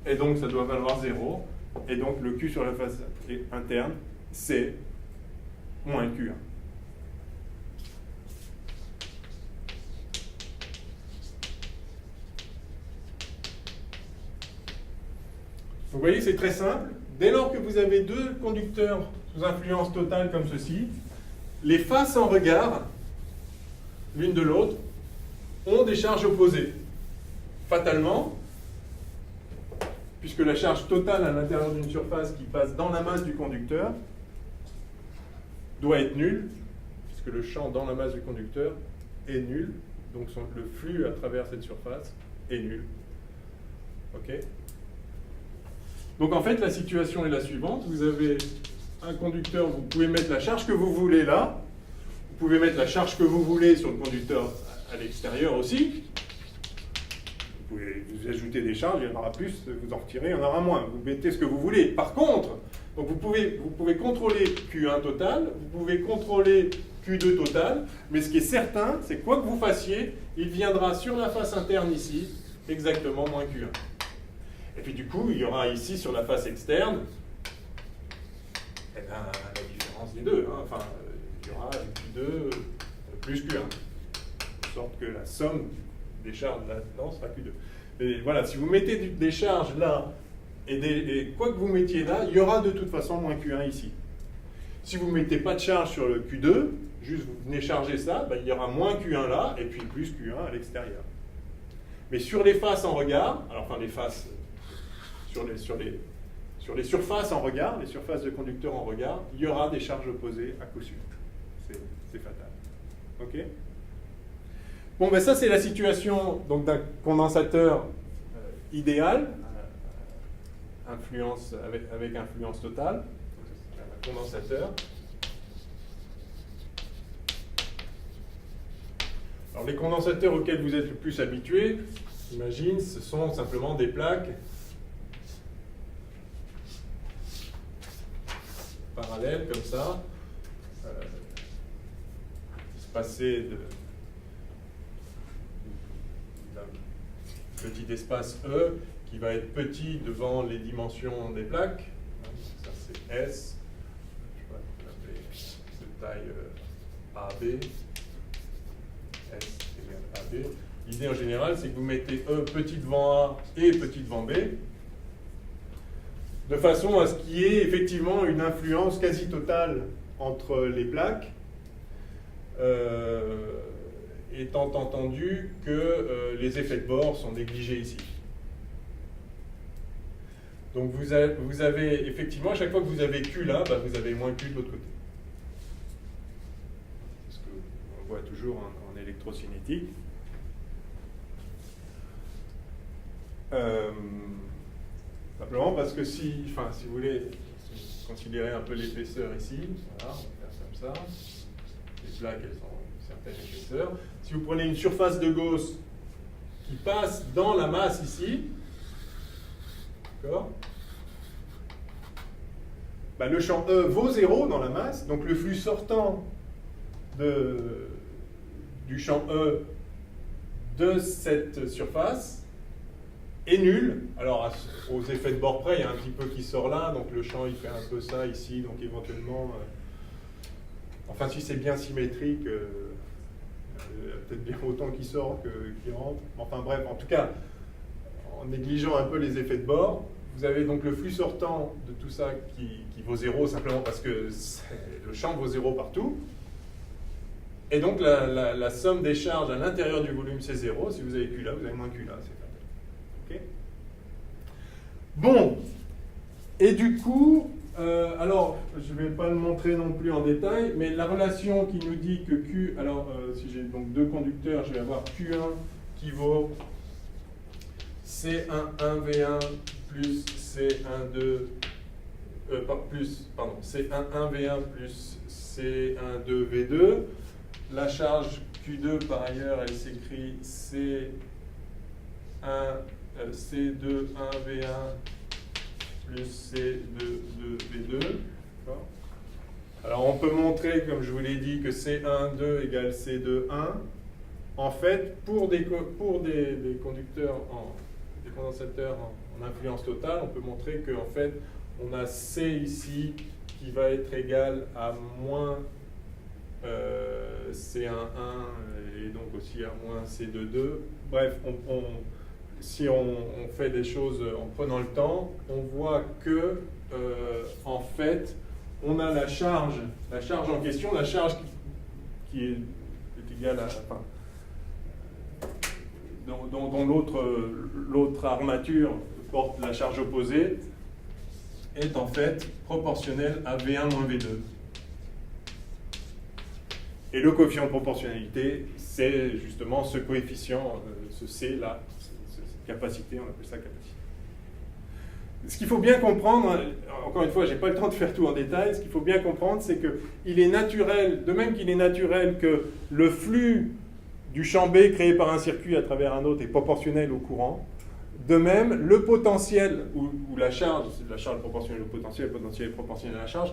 Et donc, ça doit valoir 0. Et donc, le Q sur la face interne, c'est moins Q1. Vous voyez, c'est très simple. Dès lors que vous avez deux conducteurs sous influence totale comme ceci, les faces en regard, l'une de l'autre, ont des charges opposées. Fatalement, puisque la charge totale à l'intérieur d'une surface qui passe dans la masse du conducteur doit être nulle, puisque le champ dans la masse du conducteur est nul, donc le flux à travers cette surface est nul. OK ? Donc en fait, la situation est la suivante. Vous avez un conducteur, vous pouvez mettre la charge que vous voulez là. Vous pouvez mettre la charge que vous voulez sur le conducteur à l'extérieur aussi. Vous pouvez vous ajouter des charges, il y en aura plus, vous en retirez, il y en aura moins. Vous mettez ce que vous voulez. Par contre, donc vous pouvez contrôler Q1 total, vous pouvez contrôler Q2 total, mais ce qui est certain, c'est que quoi que vous fassiez, il viendra sur la face interne ici, exactement moins Q1. Et puis du coup, il y aura ici sur la face externe, la différence des deux. Hein. Enfin, il y aura Q2 plus Q1. De sorte que la somme des charges là-dedans sera Q2. Et voilà, si vous mettez des charges là, et quoi que vous mettiez là, il y aura de toute façon moins Q1 ici. Si vous ne mettez pas de charge sur le Q2, juste vous venez charger ça, il y aura moins Q1 là, et puis plus Q1 à l'extérieur. Mais sur les faces en regard, alors enfin les faces... Sur les surfaces en regard, les surfaces de conducteurs en regard, il y aura des charges opposées à coup sûr. C'est fatal. OK? Bon, ça c'est la situation d'un condensateur idéal, avec influence totale. Un condensateur. Alors les condensateurs auxquels vous êtes le plus habitués, j'imagine, ce sont simplement des plaques parallèles comme ça, espacées d'un petit espace E qui va être petit devant les dimensions des plaques. Ça c'est S, je vais l'appeler de taille AB, S égale AB. L'idée en général, c'est que vous mettez E petit devant A et petit devant B, de façon à ce qu'il y ait effectivement une influence quasi totale entre les plaques, étant entendu que les effets de bord sont négligés ici. Donc vous avez effectivement, à chaque fois que vous avez Q là, vous avez moins Q de l'autre côté. C'est ce qu'on voit toujours en électrocinétique. Simplement parce que si vous voulez considérer un peu l'épaisseur ici, voilà, on va faire comme ça. Les plaques, elles ont une certaine épaisseur. Si vous prenez une surface de Gauss qui passe dans la masse ici, d'accord, le champ E vaut 0 dans la masse, donc le flux sortant du champ E de cette surface est nul. Alors, aux effets de bord près, il y a un petit peu qui sort là, donc le champ il fait un peu ça ici, donc éventuellement, enfin si c'est bien symétrique, il y a peut-être bien autant qui sort que qui rentre. Enfin bref, en tout cas, en négligeant un peu les effets de bord, vous avez donc le flux sortant de tout ça qui vaut 0 simplement parce que le champ vaut 0 partout. Et donc la somme des charges à l'intérieur du volume c'est 0. Si vous avez Q là, vous avez moins Q là. C'est OK ? Bon. Et du coup, alors je ne vais pas le montrer non plus en détail, mais la relation qui nous dit que Q, alors si j'ai donc deux conducteurs, je vais avoir Q1 qui vaut C11V1 plus C12 C11V1 plus C12V2. La charge Q2 par ailleurs, elle s'écrit C21V1 plus C22V2. Alors on peut montrer, comme je vous l'ai dit, que C12 égale C21. En fait, pour des conducteurs, des condensateurs en influence totale, on peut montrer qu'en fait, on a C ici qui va être égal à moins C11 et donc aussi à moins C22. Bref, si on fait des choses en prenant le temps, on voit que en fait, on a la charge en question, la charge qui est égale à, enfin, dont l'autre armature porte la charge opposée, est en fait proportionnelle à V1 moins V2. Et le coefficient de proportionnalité, c'est justement ce coefficient, ce C là, cette capacité, on appelle ça capacité. Ce qu'il faut bien comprendre, encore une fois, je n'ai pas le temps de faire tout en détail, ce qu'il faut bien comprendre, c'est qu'il est naturel, de même qu'il est naturel que le flux du champ B créé par un circuit à travers un autre est proportionnel au courant, de même, le potentiel, ou la charge, c'est la charge proportionnelle au potentiel, le potentiel est proportionnel à la charge,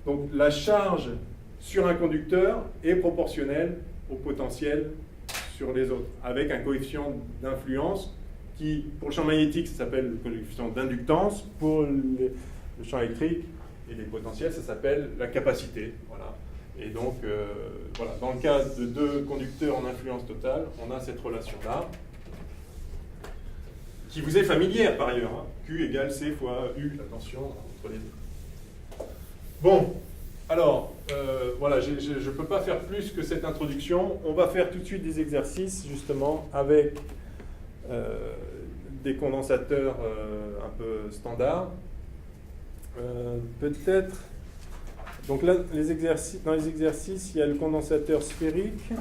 donc la charge sur un conducteur est proportionnelle au potentiel sur les autres, avec un coefficient d'influence qui, pour le champ magnétique, ça s'appelle le coefficient d'inductance, pour le champ électrique et les potentiels, ça s'appelle la capacité. Voilà. Et donc, voilà, dans le cas de deux conducteurs en influence totale, on a cette relation-là, qui vous est familière par ailleurs. Hein. Q égale C fois U, attention entre les deux. Bon, alors, voilà, je ne peux pas faire plus que cette introduction. On va faire tout de suite des exercices, justement, avec des condensateurs un peu standards. Peut-être... Donc là, dans les exercices, il y a le condensateur sphérique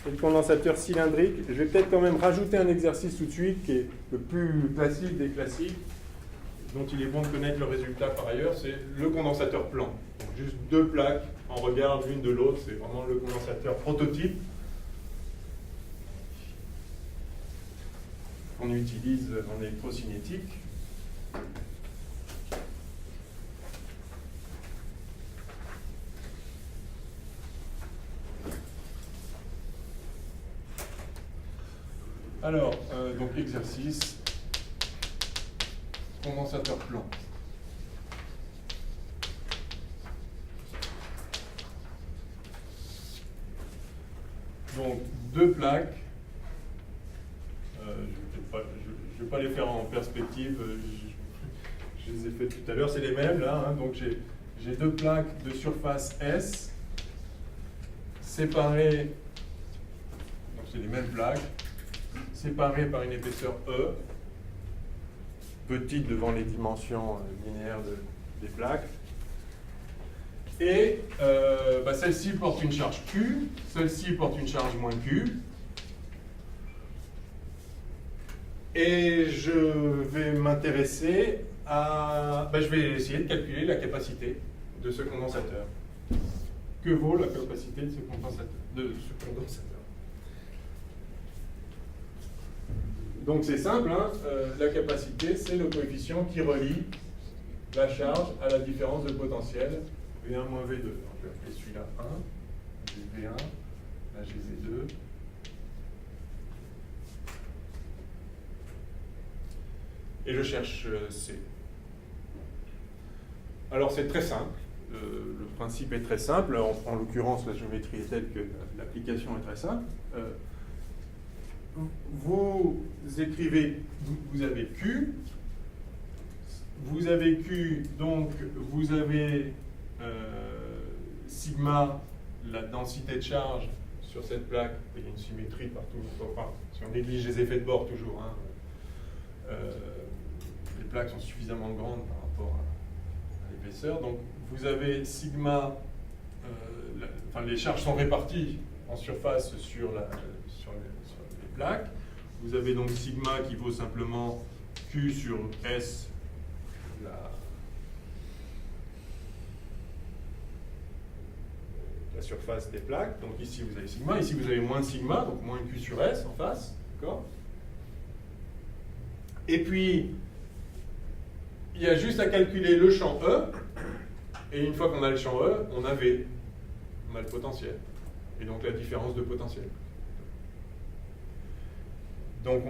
et le condensateur cylindrique. Je vais peut-être quand même rajouter un exercice tout de suite qui est le plus classique des classiques, dont il est bon de connaître le résultat par ailleurs, c'est le condensateur plan. Donc juste deux plaques en regard l'une de l'autre, c'est vraiment le condensateur prototype qu'on utilise en électrocinétique. Alors, donc exercice, condensateur plan. Donc, deux plaques. Je ne vais pas les faire en perspective, je les ai faites tout à l'heure, c'est les mêmes là. Hein, donc, j'ai deux plaques de surface S séparées, donc c'est les mêmes plaques, séparées par une épaisseur E, petite devant les dimensions linéaires des plaques. Et celle-ci porte une charge Q, celle-ci porte une charge moins Q. Et je vais m'intéresser à... je vais essayer de calculer la capacité de ce condensateur. Que vaut la capacité de ce condensateur? Donc c'est simple, hein, la capacité, c'est le coefficient qui relie la charge à la différence de potentiel V1 moins V2. Donc, je vais appeler celui-là 1, j'ai V1, là j'ai V2. Et je cherche C. Alors c'est très simple, le principe est très simple, en l'occurrence la géométrie est telle que l'application est très simple. Vous écrivez, vous avez Q, donc vous avez sigma, la densité de charge sur cette plaque, il y a une symétrie partout, enfin, si on néglige les effets de bord toujours, hein, les plaques sont suffisamment grandes par rapport à l'épaisseur, donc vous avez sigma, les charges sont réparties en surface sur les plaques. Vous avez donc sigma qui vaut simplement Q sur S, la surface des plaques. Donc ici vous avez sigma, ici vous avez moins sigma, donc moins Q sur S en face, d'accord? Et puis, il y a juste à calculer le champ E, et une fois qu'on a le champ E, on a V, on a le potentiel, et donc la différence de potentiel. Donc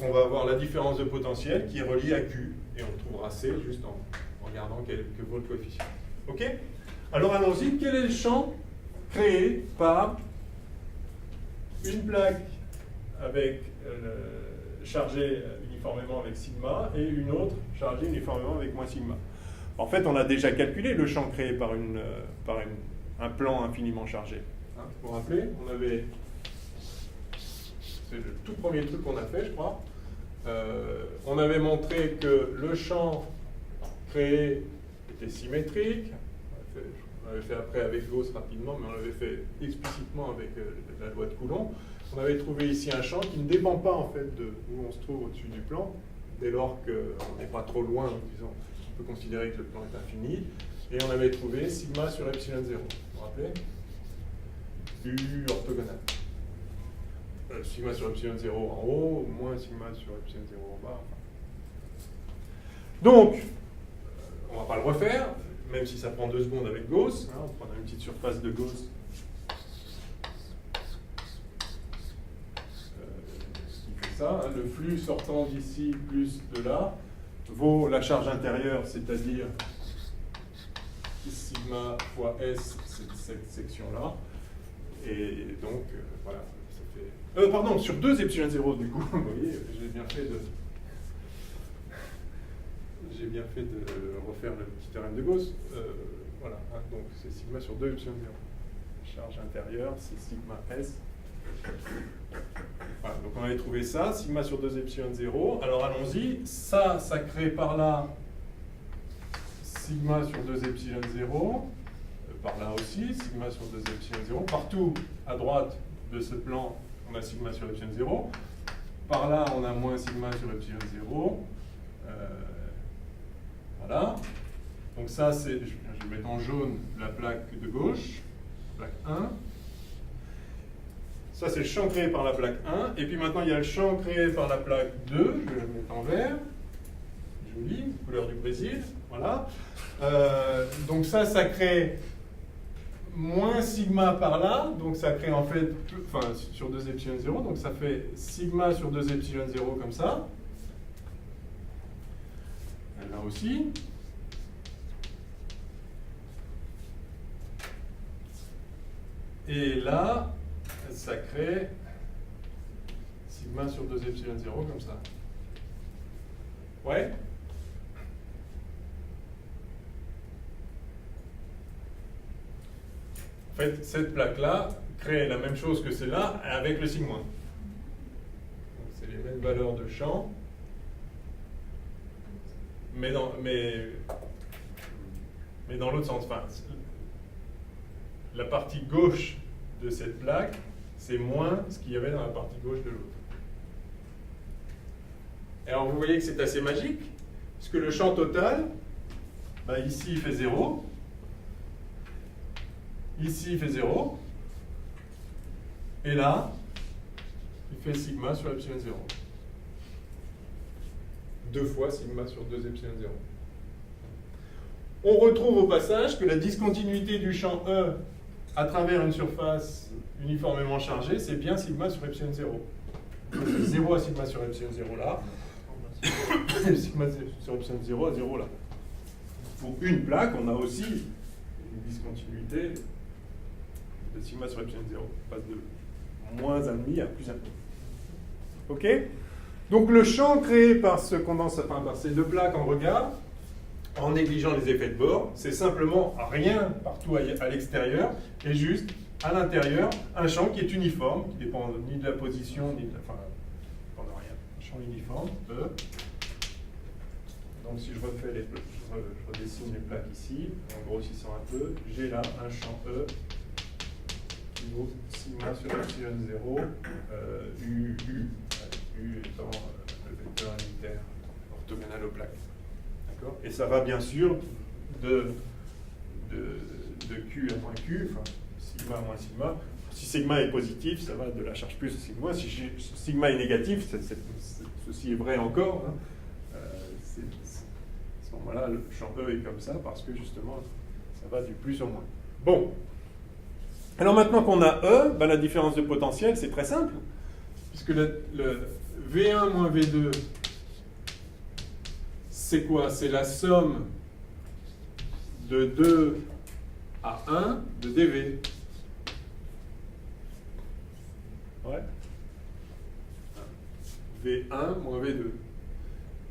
on va avoir la différence de potentiel qui est reliée à Q, et on trouvera C juste en regardant que vaut le coefficient. Ok? Alors allons-y, quel est le champ créé par une plaque avec chargée uniformément avec sigma et une autre chargée uniformément avec moins sigma? En fait, on a déjà calculé le champ créé par un plan infiniment chargé. Hein, vous vous rappelez, c'est le tout premier truc qu'on a fait, je crois. On avait montré que le champ créé était symétrique. On l'avait fait après avec Gauss rapidement, mais on l'avait fait explicitement avec la loi de Coulomb. On avait trouvé ici un champ qui ne dépend pas en fait de où on se trouve au-dessus du plan, dès lors qu'on n'est pas trop loin, disons, on peut considérer que le plan est infini. Et on avait trouvé sigma sur epsilon 0. Vous vous rappelez? U orthogonal. Sigma sur epsilon 0 en haut, moins sigma sur epsilon 0 en bas. Donc, on ne va pas le refaire, même si ça prend 2 secondes avec Gauss. Hein, on prend une petite surface de Gauss. Qui fait ça. Hein, le flux sortant d'ici plus de là vaut la charge intérieure, c'est-à-dire sigma fois S, c'est cette section-là. Et donc, voilà. Pardon, sur 2 epsilon 0 du coup, vous voyez, j'ai bien fait de refaire le petit théorème de Gauss. Voilà, hein, donc c'est sigma sur 2 epsilon 0. Charge intérieure, c'est sigma S. Voilà, donc on avait trouvé ça, sigma sur 2 epsilon 0. Alors allons-y, ça crée par là sigma sur 2 epsilon 0. Par là aussi, sigma sur 2 epsilon 0. Partout à droite de ce plan, on a sigma sur epsilon 0. Par là, on a moins sigma sur epsilon 0. Voilà. Donc ça, je vais mettre en jaune la plaque de gauche, plaque 1. Ça, c'est le champ créé par la plaque 1. Et puis maintenant, il y a le champ créé par la plaque 2. Je vais le mettre en vert. Joli, couleur du Brésil. Voilà. Donc ça crée moins sigma par là, donc ça crée en fait, sur 2 epsilon 0, donc ça fait sigma sur 2 epsilon 0 comme ça. Là aussi. Et là, ça crée sigma sur 2 epsilon 0 comme ça. Ouais? fait, cette plaque-là crée la même chose que celle-là avec le sigma. Donc, c'est les mêmes valeurs de champ, mais dans l'autre sens. Enfin, la partie gauche de cette plaque, c'est moins ce qu'il y avait dans la partie gauche de l'autre. Alors vous voyez que c'est assez magique, puisque le champ total, bah, ici il fait 0, ici il fait 0, et là, il fait sigma sur epsilon 0. 2 fois sigma sur 2 epsilon 0. On retrouve au passage que la discontinuité du champ E à travers une surface uniformément chargée, c'est bien sigma sur epsilon 0. Donc, 0 à sigma sur epsilon 0 là, sigma sur epsilon 0 à 0 là. Pour une plaque, on a aussi une discontinuité de sigma sur epsilon 0. On passe de moins 1,5 à plus 1,5. OK? Donc le champ créé par par ces deux plaques en regard, en négligeant les effets de bord, c'est simplement rien partout à l'extérieur, et juste à l'intérieur, un champ qui est uniforme, qui ne dépend ni de la position, ni de la... Enfin, dépend de rien. Un champ uniforme, E. Donc si je refais je redessine les plaques ici, en grossissant un peu, j'ai là un champ E qui vaut sigma sur epsilon 0, U étant le vecteur unitaire orthogonal aux plaques. D'accord ? Et ça va bien sûr de Q à moins Q, enfin sigma à moins sigma. Si sigma est positif, ça va de la charge plus à sigma. Si sigma est négatif, ceci est vrai encore. Hein. À ce moment-là, le champ E est comme ça parce que justement, ça va du plus au moins. Bon. Alors maintenant qu'on a E, ben la différence de potentiel, c'est très simple. Puisque le V1 moins V2, c'est quoi? C'est la somme de 2 à 1 de dV. Ouais. V1 moins V2.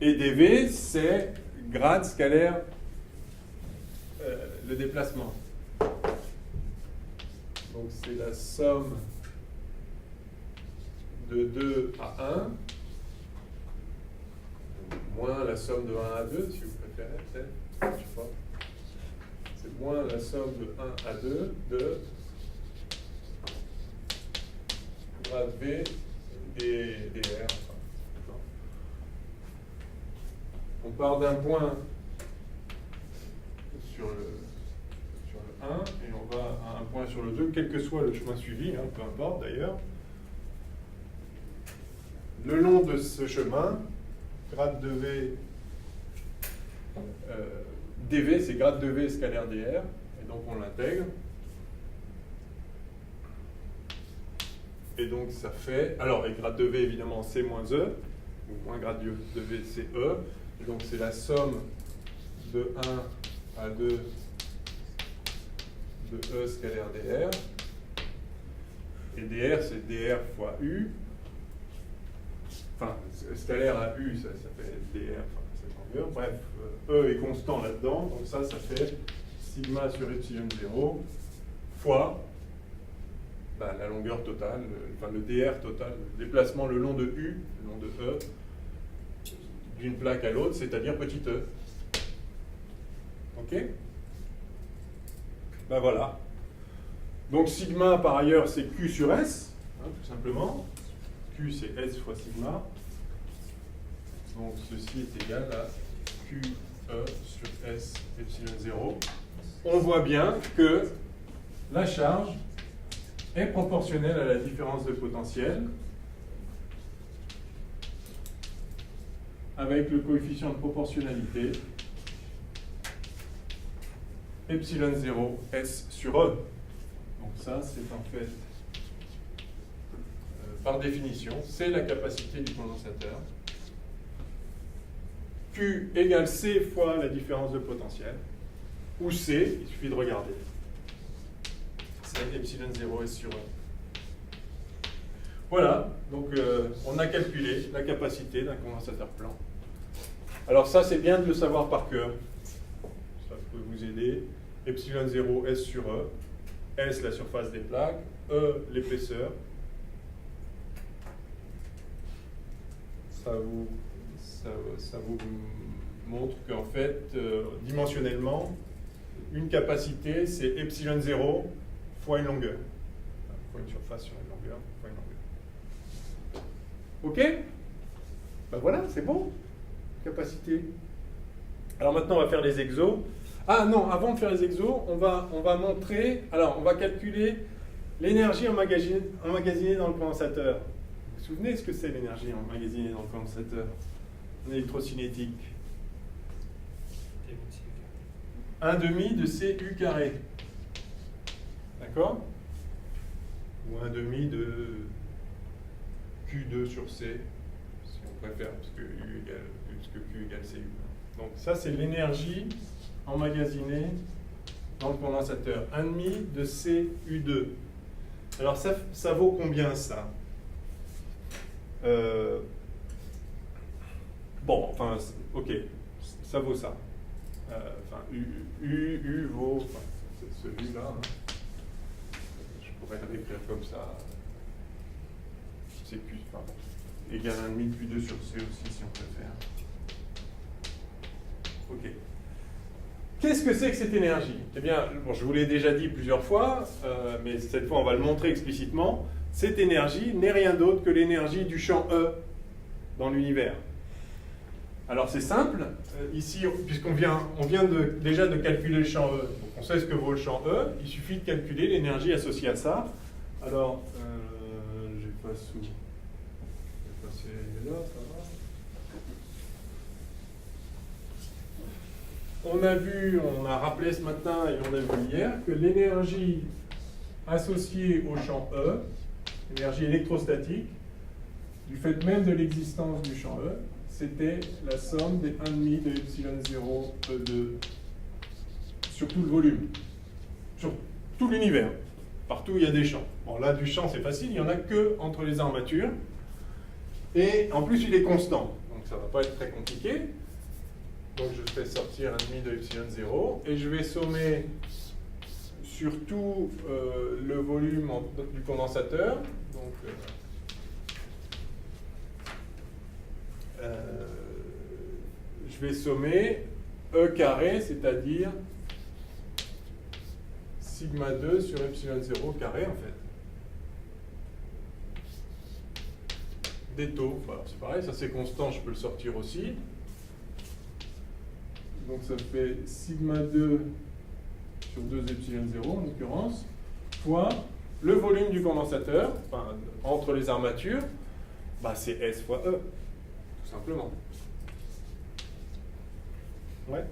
Et dV, c'est grade scalaire le déplacement. Donc c'est la somme de 2 à 1 moins la somme de 1 à 2, si vous préférez, peut-être. Je sais pas. C'est moins la somme de 1 à 2 de grade V et dr. On part d'un point sur le 1 et on va à un point sur le 2, quel que soit le chemin suivi, hein, peu importe d'ailleurs. Le long de ce chemin, grade de V, dV, c'est grade de V scalaire dr, et donc on l'intègre. Et donc ça fait, alors, et grade de V évidemment c'est moins E, ou moins grade de V c'est E, et donc c'est la somme de 1 à 2 de E scalaire dr, et dr c'est dr fois U, enfin scalaire à U ça fait dr, enfin cette longueur, bref, E est constant là-dedans, donc ça fait sigma sur epsilon 0 fois la longueur totale, enfin le dr total, le déplacement le long de U, le long de E, d'une plaque à l'autre, c'est-à-dire petit e. Ok? Ben voilà. Donc sigma, par ailleurs, c'est Q sur S, hein, tout simplement. Q, c'est S fois sigma. Donc ceci est égal à QE sur S epsilon 0. On voit bien que la charge est proportionnelle à la différence de potentiel avec le coefficient de proportionnalité epsilon 0 S sur E. Donc ça, c'est en fait, par définition, c'est la capacité du condensateur. Q égale C fois la différence de potentiel, ou C, il suffit de regarder. C'est epsilon 0 S sur E. Voilà, donc on a calculé la capacité d'un condensateur plan. Alors ça, c'est bien de le savoir par cœur. Ça peut vous aider. Epsilon 0 S sur E. S, la surface des plaques, E, l'épaisseur. Ça vous montre qu'en fait, dimensionnellement, une capacité, c'est epsilon 0 fois une longueur. Fois une surface sur une longueur, fois une longueur. OK? Ben voilà, c'est bon. Capacité. Alors maintenant, on va faire les exos. Ah non, avant de faire les exos, on va montrer... Alors, on va calculer l'énergie emmagasinée dans le condensateur. Vous vous souvenez ce que c'est l'énergie emmagasinée dans le condensateur en électrocinétique? 1/2 de CU carré. D'accord? Ou 1/2 de Q2 sur C, si on préfère, parce que Q égale CU. Donc ça, c'est l'énergie emmagasinée dans le condensateur. 1/2 de CU2. Alors ça vaut combien ça? Bon, enfin, ok, ça vaut ça. Enfin, U vaut, enfin, celui-là, hein. Je pourrais l'écrire comme ça. C'est Q, pardon. Égal 1/2 de Q2 sur C aussi, si on préfère. Ok. Qu'est-ce que c'est que cette énergie? Eh bien, bon, je vous l'ai déjà dit plusieurs fois, mais cette fois, on va le montrer explicitement. Cette énergie n'est rien d'autre que l'énergie du champ E dans l'univers. Alors c'est simple, ici, puisqu'on vient déjà de calculer le champ E, donc on sait ce que vaut le champ E, il suffit de calculer l'énergie associée à ça. Alors, je passe où? Je vais passer là, ça va. On a rappelé ce matin et on a vu hier que l'énergie associée au champ E, l'énergie électrostatique, du fait même de l'existence du champ E, c'était la somme des 1/2 de epsilon 0 E2 sur tout le volume, sur tout l'univers, partout où il y a des champs. Bon, là, du champ, c'est facile, il n'y en a que entre les armatures, et en plus, il est constant, donc ça ne va pas être très compliqué. Donc, je fais sortir 1/2 de epsilon 0, et je vais sommer sur tout le volume du condensateur, donc... je vais sommer E carré, c'est-à-dire sigma 2 sur epsilon 0 carré, en fait. Des taux, voilà, c'est pareil, ça c'est constant, je peux le sortir aussi. Donc ça fait sigma 2 sur 2 epsilon 0 en l'occurrence, fois le volume du condensateur, enfin, entre les armatures, bah, c'est S fois E. Simplement. Ouais.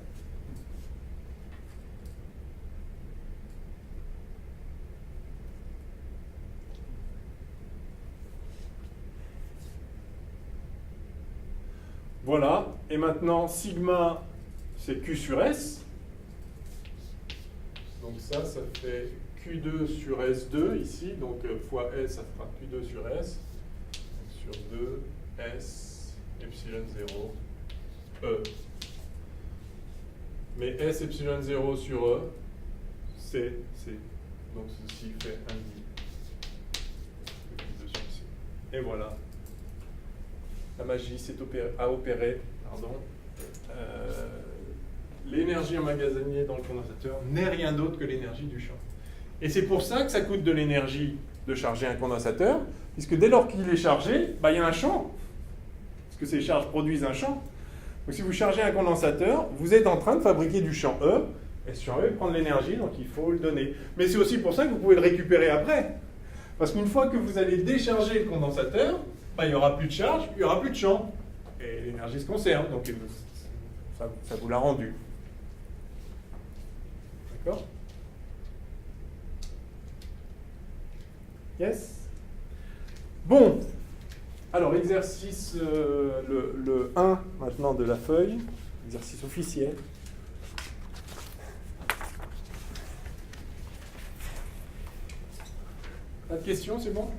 Voilà. Et maintenant, sigma, c'est Q sur S. Donc ça fait Q2 sur S2 ici. Donc fois S, ça fera Q2 sur S. Donc, sur 2 S. Epsilon 0, E. Mais S epsilon 0 sur E, c'est. Donc ceci fait 1/2 de sur C. Et voilà. La magie a opéré. L'énergie emmagasinée dans le condensateur n'est rien d'autre que l'énergie du champ. Et c'est pour ça que ça coûte de l'énergie de charger un condensateur, puisque dès lors qu'il est chargé, bah, il y a un champ. Que ces charges produisent un champ. Donc si vous chargez un condensateur, vous êtes en train de fabriquer du champ E, et ce champ E prend de l'énergie, donc il faut le donner. Mais c'est aussi pour ça que vous pouvez le récupérer après. Parce qu'une fois que vous allez décharger le condensateur, bah, il n'y aura plus de charge, il n'y aura plus de champ. Et l'énergie se conserve, donc ça vous l'a rendu. D'accord? Yes? Bon. Alors, exercice, le 1 maintenant de la feuille, exercice officiel. Pas de questions, c'est bon?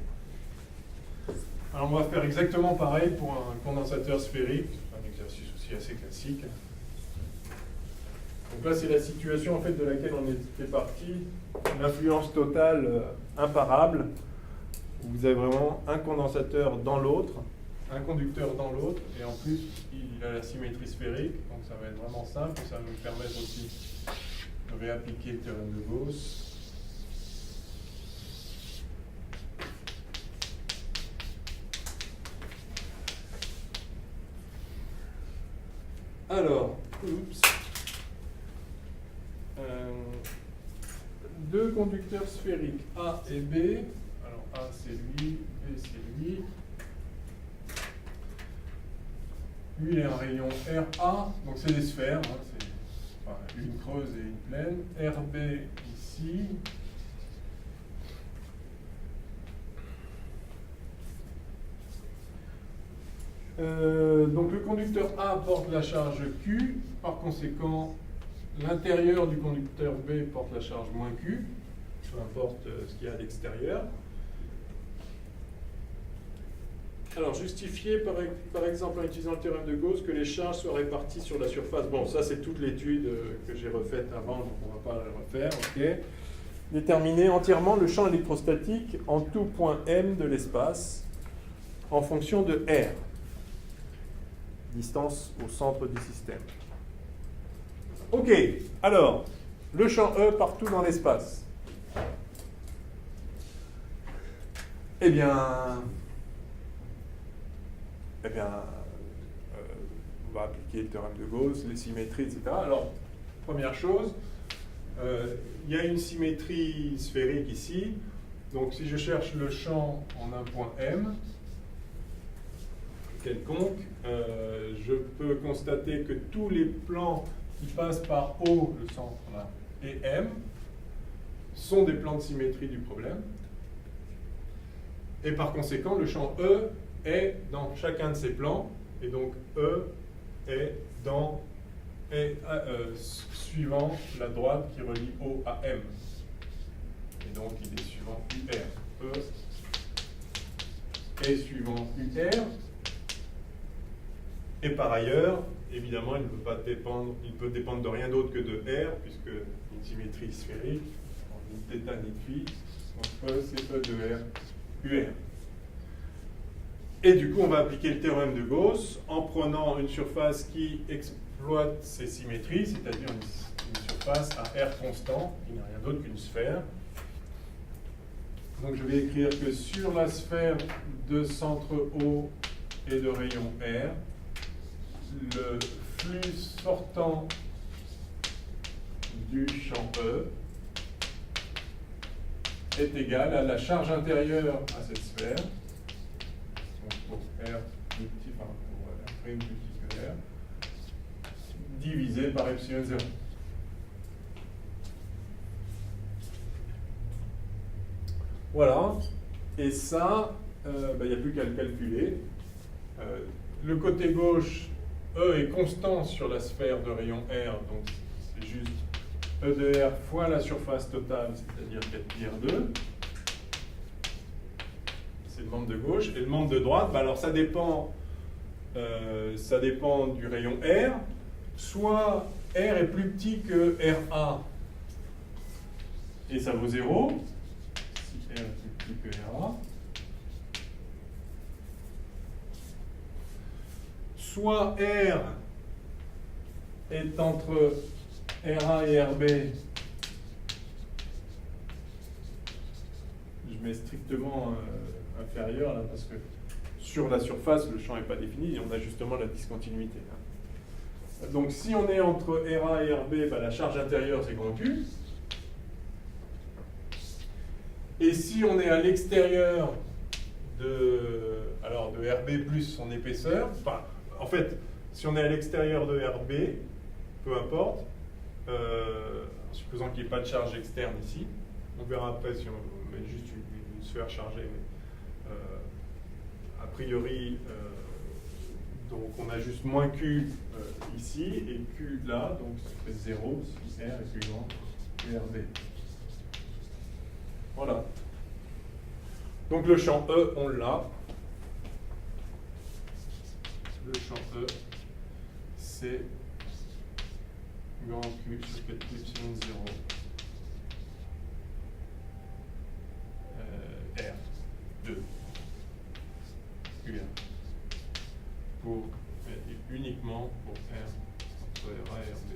Alors, on va faire exactement pareil pour un condensateur sphérique, un exercice aussi assez classique. Donc là, c'est la situation en fait de laquelle on était parti, l'influence totale imparable, où vous avez vraiment un condensateur dans l'autre, un conducteur dans l'autre, et en plus, il a la symétrie sphérique, donc ça va être vraiment simple, et ça va nous permettre aussi de réappliquer le théorème de Gauss. Alors, deux conducteurs sphériques, A et B. Alors, A c'est lui, B c'est lui. Lui, il a un rayon RA, donc c'est des sphères, hein, c'est enfin, une creuse et une pleine. RB ici. Donc le conducteur A porte la charge Q, par conséquent, l'intérieur du conducteur B porte la charge moins Q, peu importe ce qu'il y a à l'extérieur. Alors, justifier par exemple en utilisant le théorème de Gauss que les charges soient réparties sur la surface. Bon, ça c'est toute l'étude que j'ai refaite avant, donc on ne va pas la refaire. Ok. Déterminer entièrement le champ électrostatique en tout point M de l'espace en fonction de R, distance au centre du système. Ok, alors, le champ E partout dans l'espace. Eh bien, on va appliquer le théorème de Gauss, les symétries, etc. Alors, première chose, il y a une symétrie sphérique ici. Donc, si je cherche le champ en un point M, quelconque, je peux constater que tous les plans qui passent par O, le centre là, et M, sont des plans de symétrie du problème. Et par conséquent, le champ E est dans chacun de ces plans, et donc E est suivant la droite qui relie O à M. Et donc il est suivant UR. E est suivant UR. Et par ailleurs, évidemment, il ne peut pas dépendre, il peut dépendre de rien d'autre que de R, puisque une symétrie sphérique, ni θ ni φ, donc E c'est E de R, UR. Et du coup, on va appliquer le théorème de Gauss en prenant une surface qui exploite ces symétries, c'est-à-dire une surface à R constant, qui n'est rien d'autre qu'une sphère. Donc je vais écrire que sur la sphère de centre O et de rayon R, le flux sortant du champ E est égal à la charge intérieure à cette sphère, donc pour R multiple, enfin pour R' multiple que R, divisé par epsilon 0. Voilà, et ça, il n'y a plus qu'à le calculer. Le côté gauche, E est constant sur la sphère de rayon R, donc c'est juste E de R fois la surface totale, c'est-à-dire 4πr2. C'est le membre de gauche. Et le membre de droite, alors ça dépend du rayon R. Soit R est plus petit que RA, et ça vaut 0. Si R est plus petit que RA. Soit R est entre RA et RB, je mets strictement inférieur là, parce que sur la surface le champ n'est pas défini et on a justement la discontinuité. Donc si on est entre RA et RB, la charge intérieure c'est grand Q. Et si on est à l'extérieur de RB plus son épaisseur, enfin, en fait, si on est à l'extérieur de RB, peu importe, en supposant qu'il n'y ait pas de charge externe ici, on verra après si on met juste une sphère chargée, mais a priori, donc on a juste moins Q ici et Q là, donc ça fait 0 si R est plus grand que RB. Voilà. Donc le champ E, on l'a. Le champ E, c'est grand Q sur 4 pi epsilon 0 R 2 UR pour uniquement pour R entre RA et RB.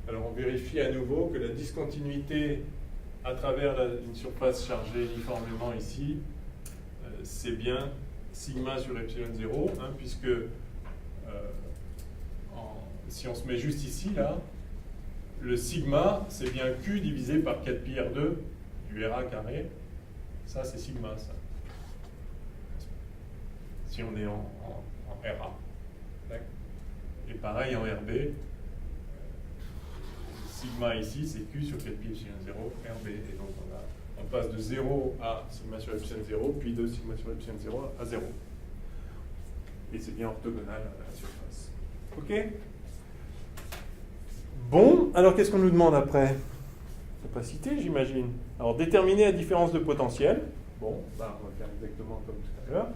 Alors on vérifie à nouveau que la discontinuité à travers une surface chargée uniformément ici, c'est bien sigma sur epsilon 0, hein, puisque si on se met juste ici, là, le sigma, c'est bien Q divisé par 4 pi R2 du RA carré. Ça, c'est sigma, ça. Si on est en RA. Et pareil en RB. Sigma ici, c'est Q sur 4 pi epsilon 0, RB. Et donc on passe de 0 à sigma sur epsilon 0, puis de sigma sur epsilon 0 à 0. Et c'est bien orthogonal à la surface. OK? Bon, alors qu'est-ce qu'on nous demande après? Capacité, j'imagine. Alors déterminer la différence de potentiel. Bon, bah, on va faire exactement comme tout à l'heure.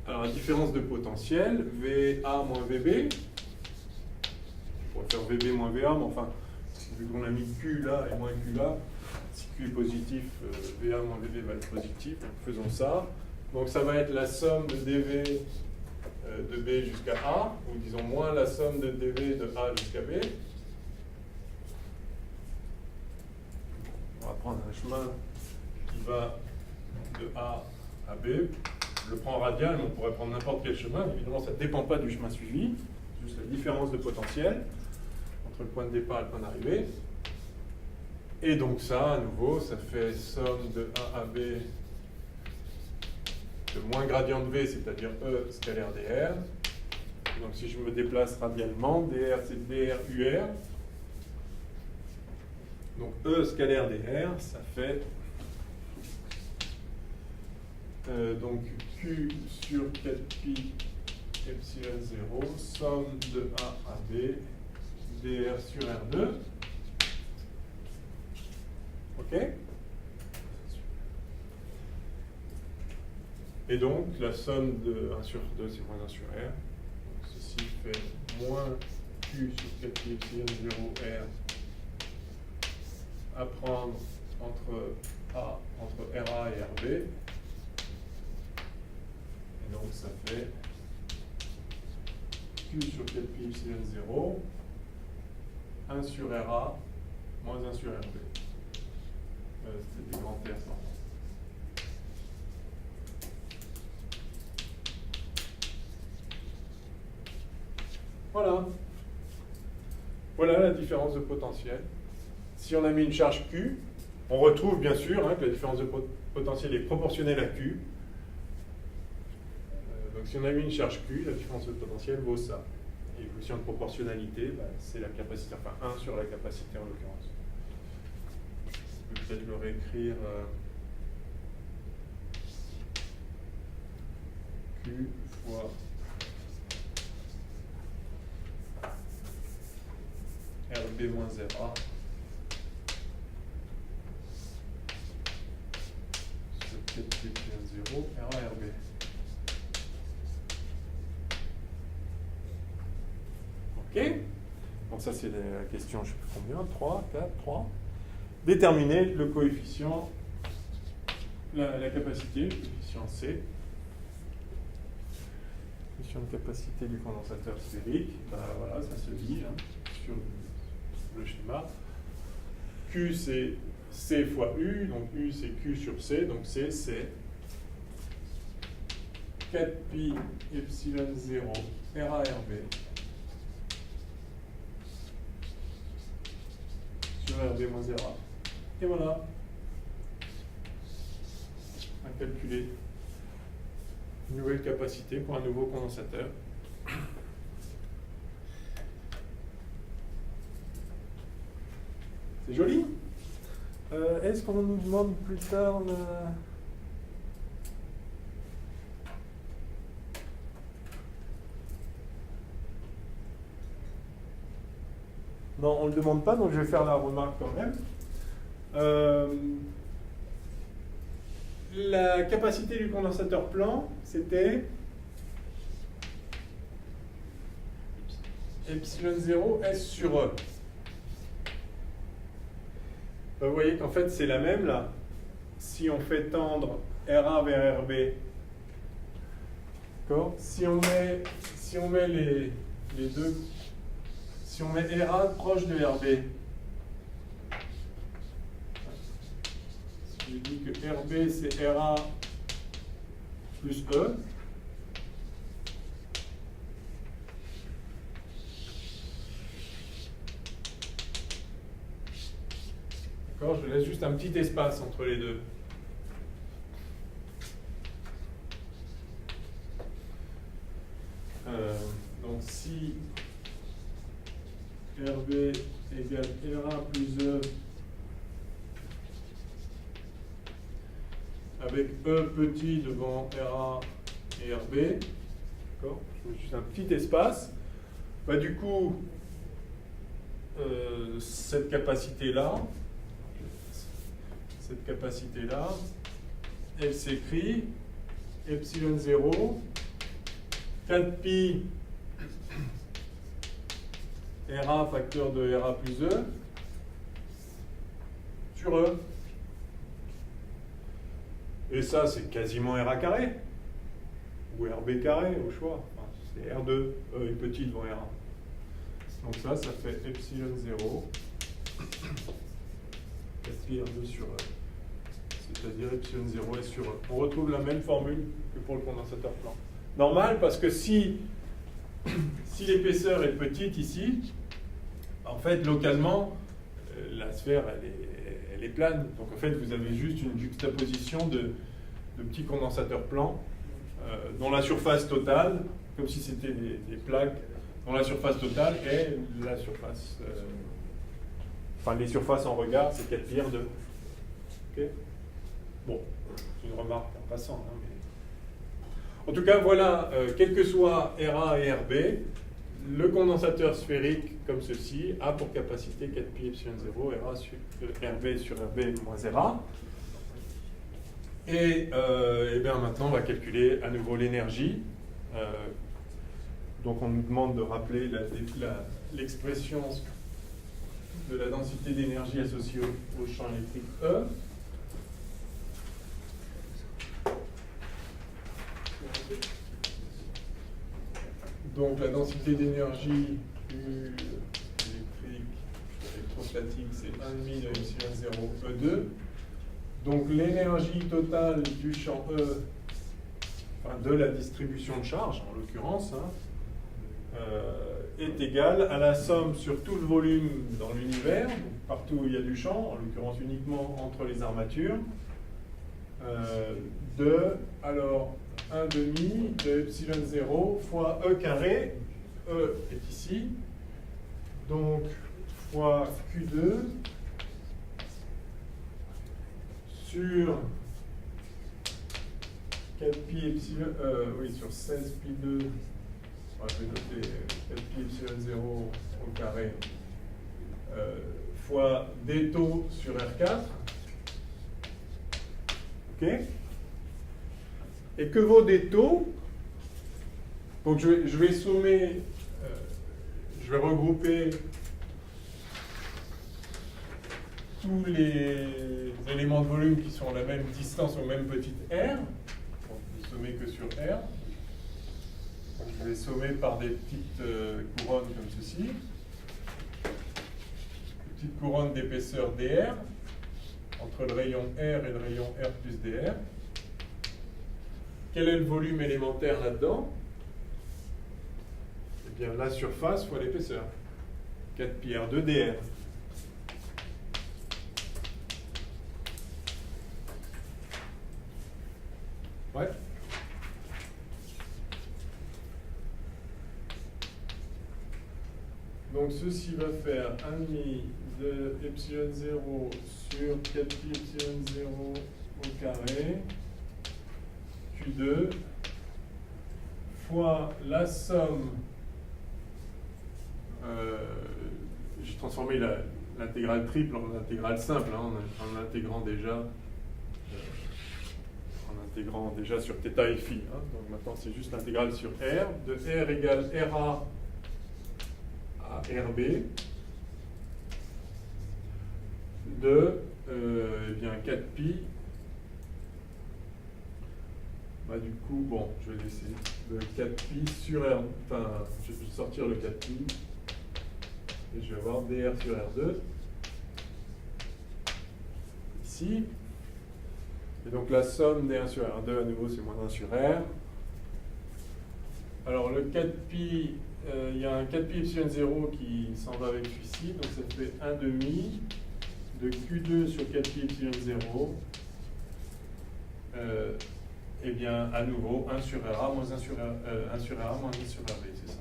Alors, la différence de potentiel, VA moins VB. On pourrait faire VB moins VA, mais enfin, vu qu'on a mis Q là et moins Q là, si Q est positif, VA moins VB va être positif. Donc, faisons ça. Donc, ça va être la somme de dV de B jusqu'à A, ou disons moins la somme de dV de A jusqu'à B. On va prendre un chemin qui va de A à B. Je le prends radial, mais on pourrait prendre n'importe quel chemin. Évidemment, ça ne dépend pas du chemin suivi. C'est juste la différence de potentiel entre le point de départ et le point d'arrivée. Et donc ça, à nouveau, ça fait somme de A à B de moins gradient de V, c'est-à-dire E scalaire dr. Donc si je me déplace radialement, dr c'est dr UR. Donc E scalaire dr, ça fait donc Q sur 4 pi epsilon 0, somme de A à B, dr sur R2. OK? Et donc, la somme de 1 sur 2, c'est moins 1 sur R. Donc, ceci fait moins Q sur 4 pi epsilon 0 R à prendre entre RA et RB. Et donc, ça fait Q sur 4 pi epsilon 0, 1 sur RA, moins 1 sur RB. C'était des grands termes. Voilà. Voilà la différence de potentiel. Si on a mis une charge Q, on retrouve bien sûr que la différence de potentiel est proportionnelle à Q. Donc si on a mis une charge Q, la différence de potentiel vaut ça. Et l'équation de proportionnalité, c'est la capacité, enfin 1 sur la capacité en l'occurrence. Je peux peut-être le réécrire Q fois RB moins RA sur 4 pi epsilon 0 RA RB. OK? Donc ça c'est la question, je ne sais plus combien, 3, 4, 3. Déterminer le coefficient, la capacité, le coefficient C. Coefficient de capacité du condensateur sphérique, voilà, ça se lit sur le schéma. Q c'est C fois U, donc U c'est Q sur C, donc C c'est 4 pi epsilon 0 RA RB sur RB moins RA. Et voilà. On va calculer une nouvelle capacité pour un nouveau condensateur. C'est joli. Est-ce qu'on nous demande plus tard Non, on ne le demande pas, donc je vais faire la remarque quand même. La capacité du condensateur plan, c'était epsilon 0 S sur E. Vous voyez qu'en fait c'est la même là. Si on fait tendre RA vers RB, d'accord. Si on met les deux, si on met RA proche de RB, si je dis que RB c'est RA plus E, d'accord, je laisse juste un petit espace entre les deux. Donc si RB égale RA plus E avec E petit devant RA et RB, d'accord, je mets juste un petit espace, bah, du coup cette capacité-là, elle s'écrit epsilon 0 4pi RA facteur de RA plus E sur E. Et ça, c'est quasiment RA carré, ou RB carré, au choix. Enfin, c'est R2, E est petit devant RA. Donc ça fait epsilon 0, 4pi R2 sur E. C'est-à-dire epsilon 0 S sur E. On retrouve la même formule que pour le condensateur plan. Normal, parce que si l'épaisseur est petite ici, en fait, localement, la sphère, elle est plane. Donc, en fait, vous avez juste une juxtaposition de petits condensateurs plans dont la surface totale, comme si c'était des plaques, dont la surface totale est la surface... enfin, les surfaces en regard, c'est 4pi R2. OK ? Bon, c'est une remarque en passant, hein, mais... En tout cas, voilà, quel que soit RA et RB, le condensateur sphérique comme ceci a pour capacité 4pi epsilon 0 RA sur, RB sur RB moins RA. Et bien maintenant, on va calculer à nouveau l'énergie. Donc on nous demande de rappeler l'expression de la densité d'énergie associée au champ électrique E. Donc la densité d'énergie électrique électrostatique, c'est 1,5 de epsilon 0 E2. Donc l'énergie totale du champ E, enfin de la distribution de charge en l'occurrence, hein, est égale à la somme sur tout le volume dans l'univers, partout où il y a du champ, en l'occurrence uniquement entre les armatures, alors 1,5 de epsilon 0 fois E carré, E est ici, donc fois Q2 sur 4pi epsilon, oui, sur 16pi2, je vais noter 4pi epsilon 0 au carré, fois d taux sur R4. OK? Et que vaut des taux? Donc je vais sommer, je vais regrouper tous les éléments de volume qui sont à la même distance au même petit r. Donc je vais sommer que sur r. Donc, je vais sommer par des petites couronnes comme ceci. Des petites couronnes d'épaisseur dr entre le rayon R et le rayon R plus dr. Quel est le volume élémentaire là-dedans? Eh bien, la surface fois l'épaisseur. 4pi R2 dr. Ouais. Donc, ceci va faire 1,5 de epsilon 0 sur 4pi epsilon 0 au carré. Q2 fois la somme, je transformer l'intégrale triple en intégrale simple, hein, en intégrant déjà sur θ et phi. Hein. Donc maintenant, c'est juste l'intégrale sur R, de R égale RA à RB, de eh bien 4pi. Bah, du coup, bon, je vais laisser le 4pi sur R, enfin, je vais sortir le 4pi, et je vais avoir dr sur R2, ici. Et donc la somme d1 sur R2, à nouveau, c'est moins 1 sur R. Alors le 4pi, il y a un 4pi epsilon 0 qui s'en va avec celui-ci, donc ça fait 1 demi de Q2 sur 4pi epsilon 0. Eh bien, à nouveau, 1 sur RA moins 1 sur RA moins 1 sur RB, c'est ça.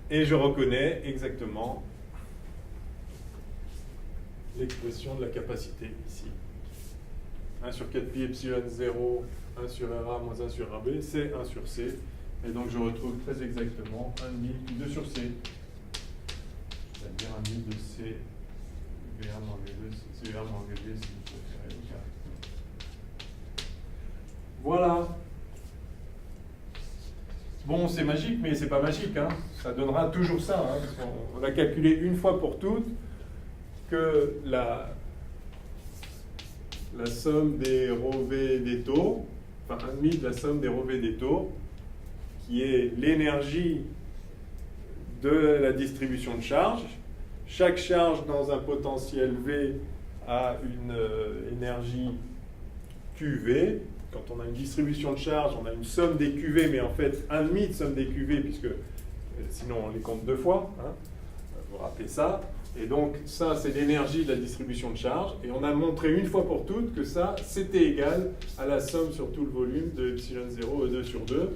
Et je reconnais exactement l'expression de la capacité ici. 1 sur 4pi epsilon 0, 1 sur RA moins 1 sur RB, c'est 1 sur C. Et donc je retrouve très exactement 1,5 Q2 sur C. C'est-à-dire 1,5 de C. V1 moins V2, c'est V1 moins V2, si vous préférez. Voilà. Bon, c'est magique, mais c'est pas magique. Hein. Ça donnera toujours ça. Hein, parce qu'on a calculé une fois pour toutes que la somme des ρV des taux, enfin 1,5 de la somme des ρV des taux, qui est l'énergie de la distribution de charge. Chaque charge dans un potentiel V a une énergie QV. Quand on a une distribution de charge, on a une somme des QV, mais en fait 1,5 de somme des QV, puisque sinon on les compte deux fois. Hein, vous vous rappelez ça. Et donc ça, c'est l'énergie de la distribution de charge. Et on a montré une fois pour toutes que ça, c'était égal à la somme sur tout le volume de epsilon 0 E2 sur 2.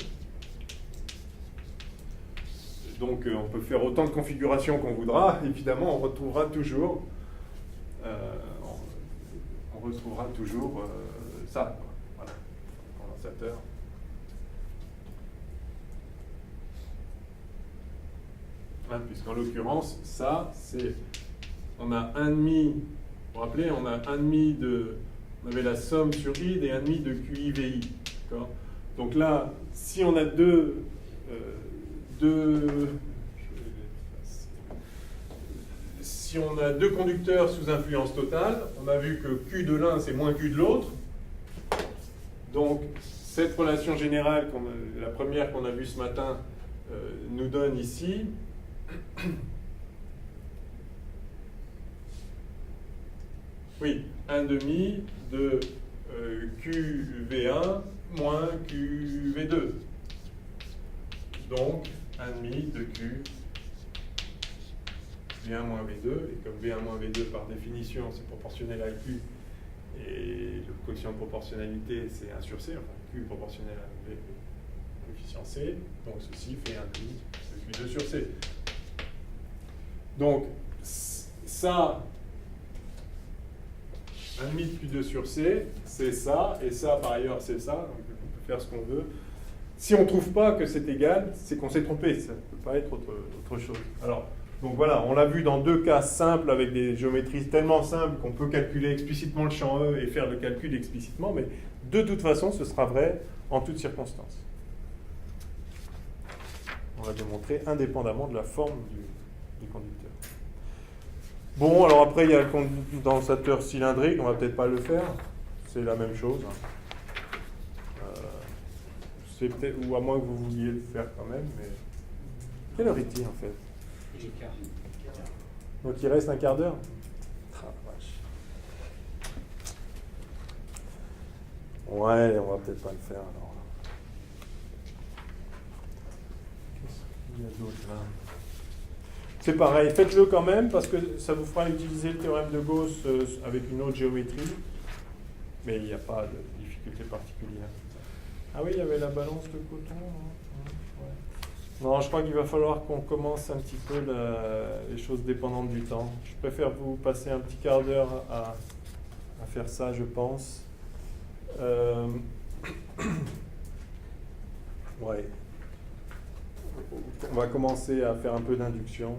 Donc on peut faire autant de configurations qu'on voudra. Évidemment, on retrouvera toujours, ça. Voilà, condensateur. Hein, puisqu'en l'occurrence, ça, c'est... On a 1,5... Vous vous rappelez, on a 1,5 de... On avait la somme sur I et 1,5 de QI-VI. Donc là, si on a si on a deux conducteurs sous influence totale, on a vu que Q de l'un c'est moins Q de l'autre. Donc cette relation générale, la première qu'on a vue ce matin, nous donne ici oui, 1,5 de QV1 moins QV2. Donc 1,5 de Q V1 moins V2, et comme V1 moins V2 par définition c'est proportionnel à Q, et le coefficient de proportionnalité c'est 1 sur C, enfin Q est proportionnel à V, coefficient C, donc ceci fait 1,5 de Q2 sur C. Donc ça, 1,5 de Q2 sur C, c'est ça, et ça par ailleurs c'est ça, donc on peut faire ce qu'on veut. Si on ne trouve pas que c'est égal, c'est qu'on s'est trompé, ça ne peut pas être autre chose. Alors, donc voilà, on l'a vu dans deux cas simples avec des géométries tellement simples qu'on peut calculer explicitement le champ E et faire le calcul explicitement, mais de toute façon, ce sera vrai en toutes circonstances. On va démontrer indépendamment de la forme du conducteur. Bon, alors après, il y a le condensateur cylindrique, on ne va peut-être pas le faire, c'est la même chose. C'est peut-être, ou à moins que vous vouliez le faire quand même, mais... Quelle heure est-il en fait? Il est quart. Donc il reste un quart d'heure? Ah, vache. Ouais, on va peut-être pas le faire alors. Qu'est-ce qu'il y a d'autre là? C'est pareil, faites-le quand même parce que ça vous fera utiliser le théorème de Gauss avec une autre géométrie, mais il n'y a pas de difficulté particulière. Ah oui, il y avait la balance de coton. Ouais. Non, je crois qu'il va falloir qu'on commence un petit peu les choses dépendantes du temps. Je préfère vous passer un petit quart d'heure à faire ça, je pense. Ouais. On va commencer à faire un peu d'induction.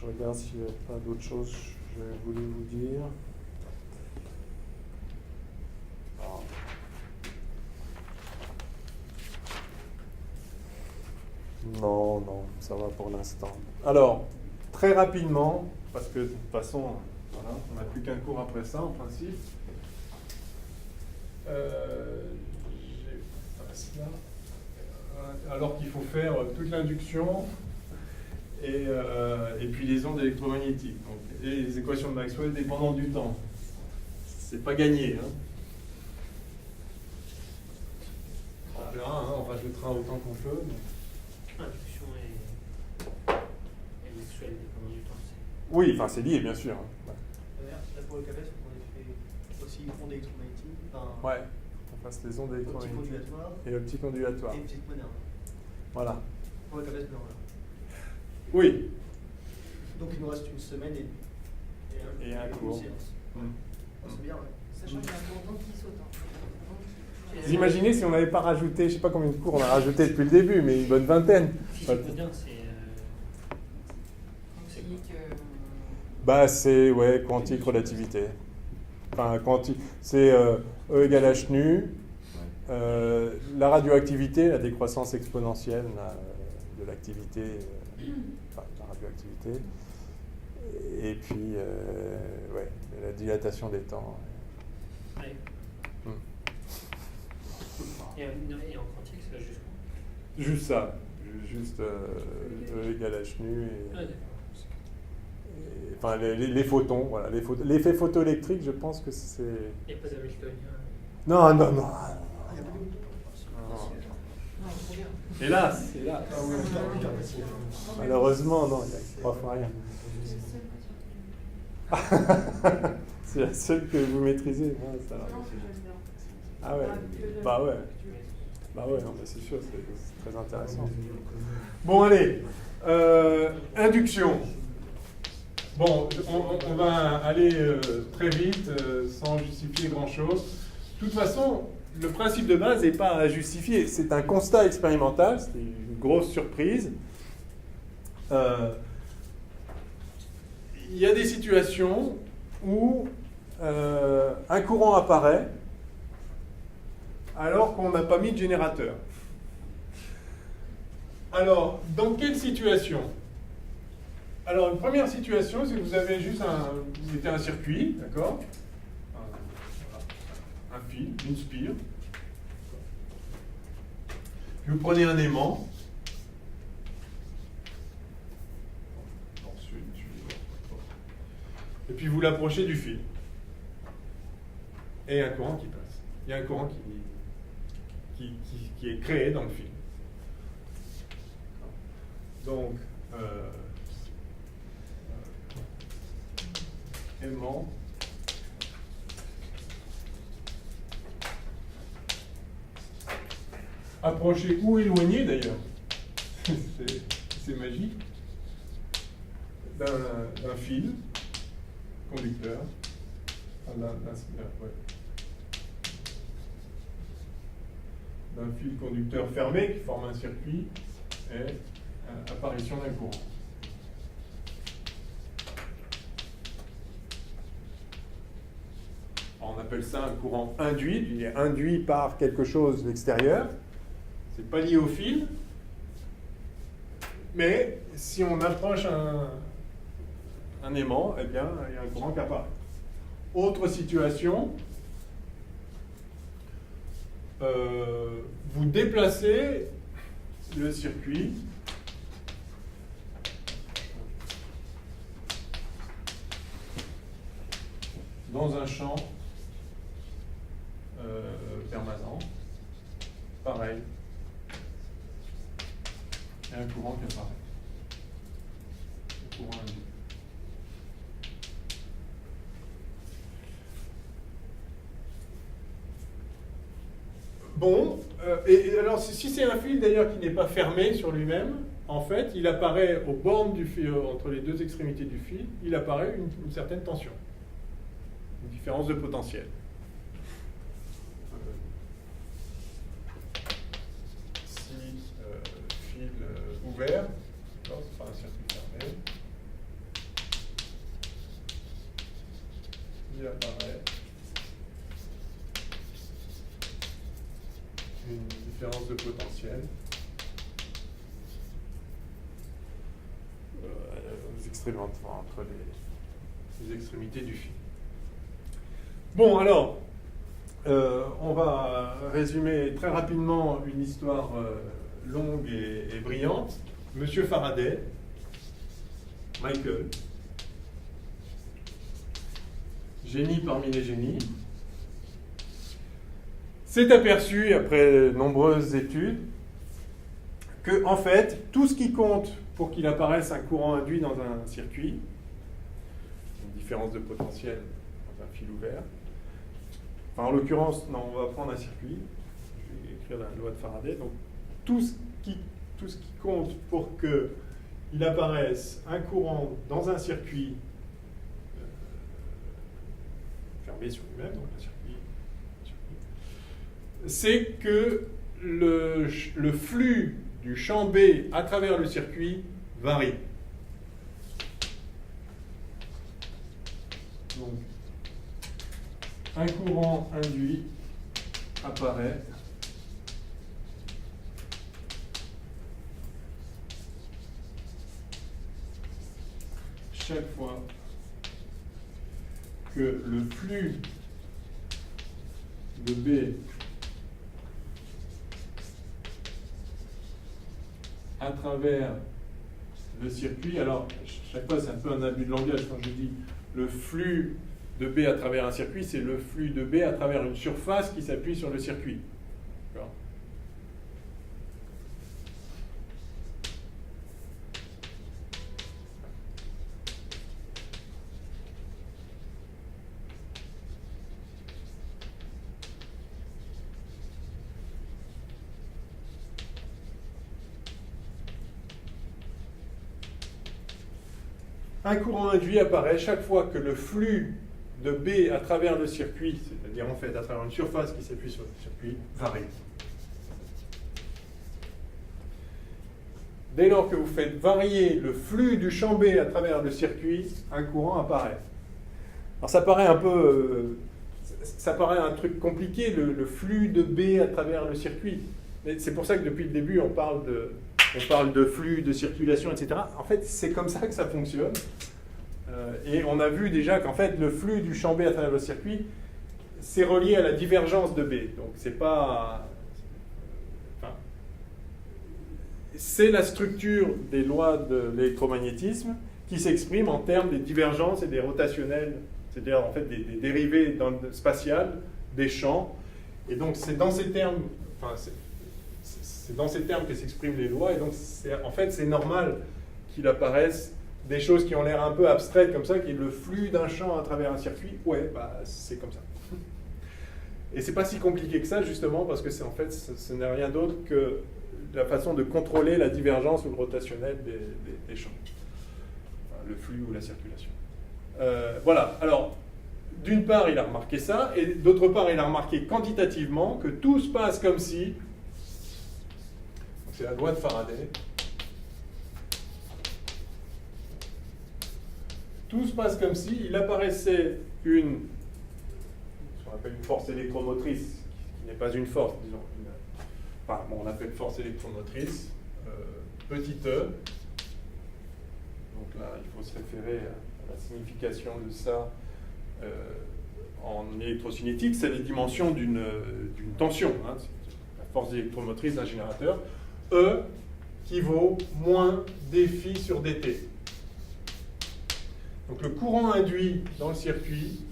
Je regarde s'il n'y a pas d'autres choses que je voulais vous dire. Non, non, ça va pour l'instant. Alors, très rapidement, parce que de toute façon, voilà, on n'a plus qu'un cours après ça, en principe. J'efface là. Alors qu'il faut faire toute l'induction et puis les ondes électromagnétiques. Donc, et les équations de Maxwell dépendantes du temps. C'est pas gagné. Hein. On verra, hein, on rajoutera autant qu'on peut. Mais... Induction et Maxwell dépendant du temps. Oui, enfin c'est lié, bien sûr. Ouais. Là, pour le CAPES, on a fait aussi ondes électromagnétiques. Ouais, on fasse les ondes électromagnétiques. Optique ondulatoire. Et optique ondulatoire. Et physique moderne. Voilà. Pour le CAPES blanc, là. Oui. Donc il nous reste une semaine et un une cours. séance. C'est bien, ouais. Sachant qu'il y a un cours qui saute. Vous imaginez si on n'avait pas rajouté, je ne sais pas combien de cours on a rajouté depuis le début, mais une bonne vingtaine. Physique moderne, c'est Quantique. Bah c'est ouais, quantique relativité. Enfin quantique, c'est E égale h nu. La radioactivité, la décroissance exponentielle de l'activité, enfin de la radioactivité. Et puis ouais, la dilatation des temps. ouais. Et en quantique, c'est là jusqu'où? Juste ça, juste E égale h nu. Enfin, les photons, voilà, l'effet photoélectrique, je pense que c'est... Il n'y a pas d'Hamiltonien. Non, non, non. Il y a pas de Non, trop bien. Hélas, hélas. Malheureusement, non, il n'y a 3 fois rien. C'est la seule que vous maîtrisez. Moi, ça va. Ah ouais, bah ouais. Bah ouais, non, mais c'est sûr, c'est très intéressant. Bon, allez, induction. Bon, on va aller très vite, sans justifier grand-chose. De toute façon, le principe de base n'est pas à justifier. C'est un constat expérimental, c'est une grosse surprise. Il y a des situations où un courant apparaît alors qu'on n'a pas mis de générateur. Alors, dans quelle situation ? Alors, une première situation, c'est que vous avez juste vous mettez un circuit, d'accord ? Un fil, une spire. Puis vous prenez un aimant. Et puis vous l'approchez du fil. Et il y a un courant qui passe. Il y a un courant qui est créé dans le fil. Donc, aimant. Approcher ou éloigner d'ailleurs. C'est magique. D'un fil conducteur. D'un fil conducteur fermé qui forme un circuit et apparition d'un courant. On appelle ça un courant induit. Il est induit par quelque chose d'extérieur. C'est pas lié au fil. Mais si on approche un aimant, eh bien, il y a un courant qui apparaît. Autre situation, vous déplacez le circuit dans un champ permanent. Pareil. Il y a un courant qui apparaît. Un courant induit. Bon, et alors si c'est un fil d'ailleurs qui n'est pas fermé sur lui-même, en fait, il apparaît aux bornes du fil, entre les deux extrémités du fil, il apparaît une certaine tension, une différence de potentiel. fil ouvert, d'accord, ce sera un circuit fermé. Il apparaît une différence de potentiel entre les extrémités du fil. Bon, alors, on va résumer très rapidement une histoire longue et brillante. Monsieur Faraday, Michael, génie parmi les génies, s'est aperçu, après de nombreuses études, que, en fait, tout ce qui compte pour qu'il apparaisse un courant induit dans un circuit, une différence de potentiel dans un fil ouvert, enfin, en l'occurrence, non, on va prendre un circuit, je vais écrire la loi de Faraday, donc tout ce qui compte pour qu'il apparaisse un courant dans un circuit fermé sur lui-même, donc un circuit, c'est que le flux du champ B à travers le circuit varie. Donc, un courant induit apparaît chaque fois que le flux de B à travers le circuit, alors chaque fois c'est un peu un abus de langage quand je dis le flux de B à travers un circuit, c'est le flux de B à travers une surface qui s'appuie sur le circuit. D'accord ? Un courant induit apparaît chaque fois que le flux de B à travers le circuit, c'est-à-dire en fait à travers une surface qui s'appuie sur le circuit, varie. Dès lors que vous faites varier le flux du champ B à travers le circuit, un courant apparaît. Alors ça paraît un peu, ça paraît un truc compliqué, le flux de B à travers le circuit. Mais c'est pour ça que depuis le début on parle de flux, de circulation, etc. En fait, c'est comme ça que ça fonctionne. Et on a vu déjà qu'en fait, le flux du champ B à travers le circuit, c'est relié à la divergence de B. Donc, c'est pas... Enfin, c'est la structure des lois de l'électromagnétisme qui s'exprime en termes des divergences et des rotationnels, c'est-à-dire en fait des dérivés spatiales des champs. Et donc, c'est dans ces termes... Enfin, c'est dans ces termes que s'expriment les lois, et donc en fait c'est normal qu'il apparaisse des choses qui ont l'air un peu abstraites comme ça, qui est le flux d'un champ à travers un circuit. Ouais, bah c'est comme ça. Et c'est pas si compliqué que ça justement, parce que en fait ce n'est rien d'autre que la façon de contrôler la divergence ou le rotationnel des champs, enfin, le flux ou la circulation. Voilà. Alors d'une part il a remarqué ça, et d'autre part il a remarqué quantitativement que tout se passe comme si... C'est la loi de Faraday. Tout se passe comme si il apparaissait ce qu'on appelle une force électromotrice, qui n'est pas une force, disons. Enfin, bon, on appelle force électromotrice, petit e. Donc là, il faut se référer à la signification de ça en électrocinétique. C'est les dimensions d'une tension, hein, la force électromotrice d'un générateur. E qui vaut moins dφ sur dt. Donc le courant induit dans le circuit,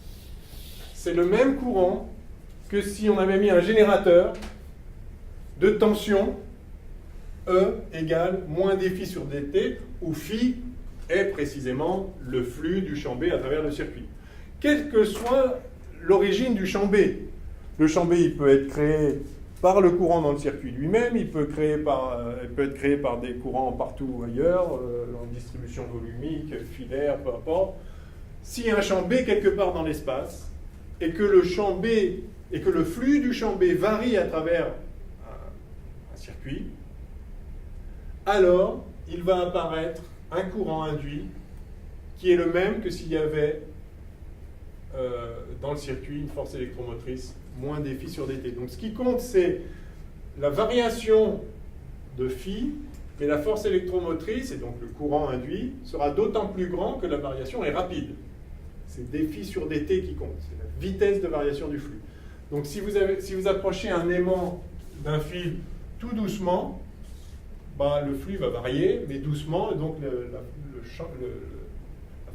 c'est le même courant que si on avait mis un générateur de tension E égale moins dφ sur dt, où φ est précisément le flux du champ B à travers le circuit. Quelle que soit l'origine du champ B, le champ B il peut être créé par le courant dans le circuit lui-même, il peut être créé par des courants partout ailleurs, en distribution volumique, filaire, peu importe. S'il y a un champ B quelque part dans l'espace, et que le flux du champ B varie à travers un circuit, alors il va apparaître un courant induit qui est le même que s'il y avait dans le circuit une force électromotrice moins dφ sur dt. Donc ce qui compte, c'est la variation de phi, mais la force électromotrice, et donc le courant induit, sera d'autant plus grand que la variation est rapide. C'est dφ sur dt qui compte, c'est la vitesse de variation du flux. Donc si vous approchez un aimant d'un fil tout doucement, bah, le flux va varier, mais doucement, et donc la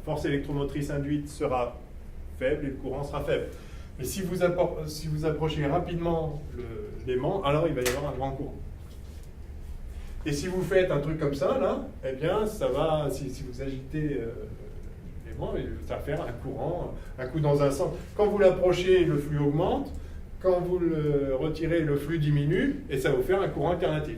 force électromotrice induite sera faible et le courant sera faible. Mais si vous approchez rapidement l'aimant, alors il va y avoir un grand courant. Et si vous faites un truc comme ça, là, eh bien, ça va, si vous agitez l'aimant, ça va faire un courant, un coup dans un sens. Quand vous l'approchez, le flux augmente. Quand vous le retirez, le flux diminue, et ça va vous faire un courant alternatif.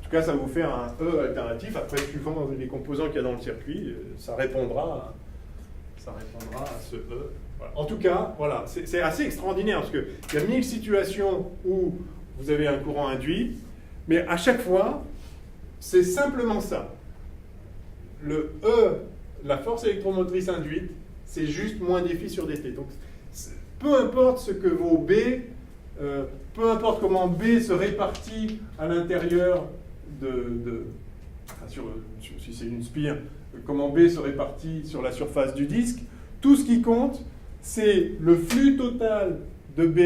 En tout cas, ça va vous faire un E alternatif. Après, suivant les composants qu'il y a dans le circuit, ça répondra à ce E. Voilà. En tout cas, voilà, c'est assez extraordinaire, parce qu'il y a 1000 situations où vous avez un courant induit, mais à chaque fois, c'est simplement ça. Le E, la force électromotrice induite, c'est juste moins dφ sur dt. Donc, peu importe ce que vos B, peu importe comment B se répartit à l'intérieur si c'est une spire, comment B se répartit sur la surface du disque, tout ce qui compte, c'est le flux total de B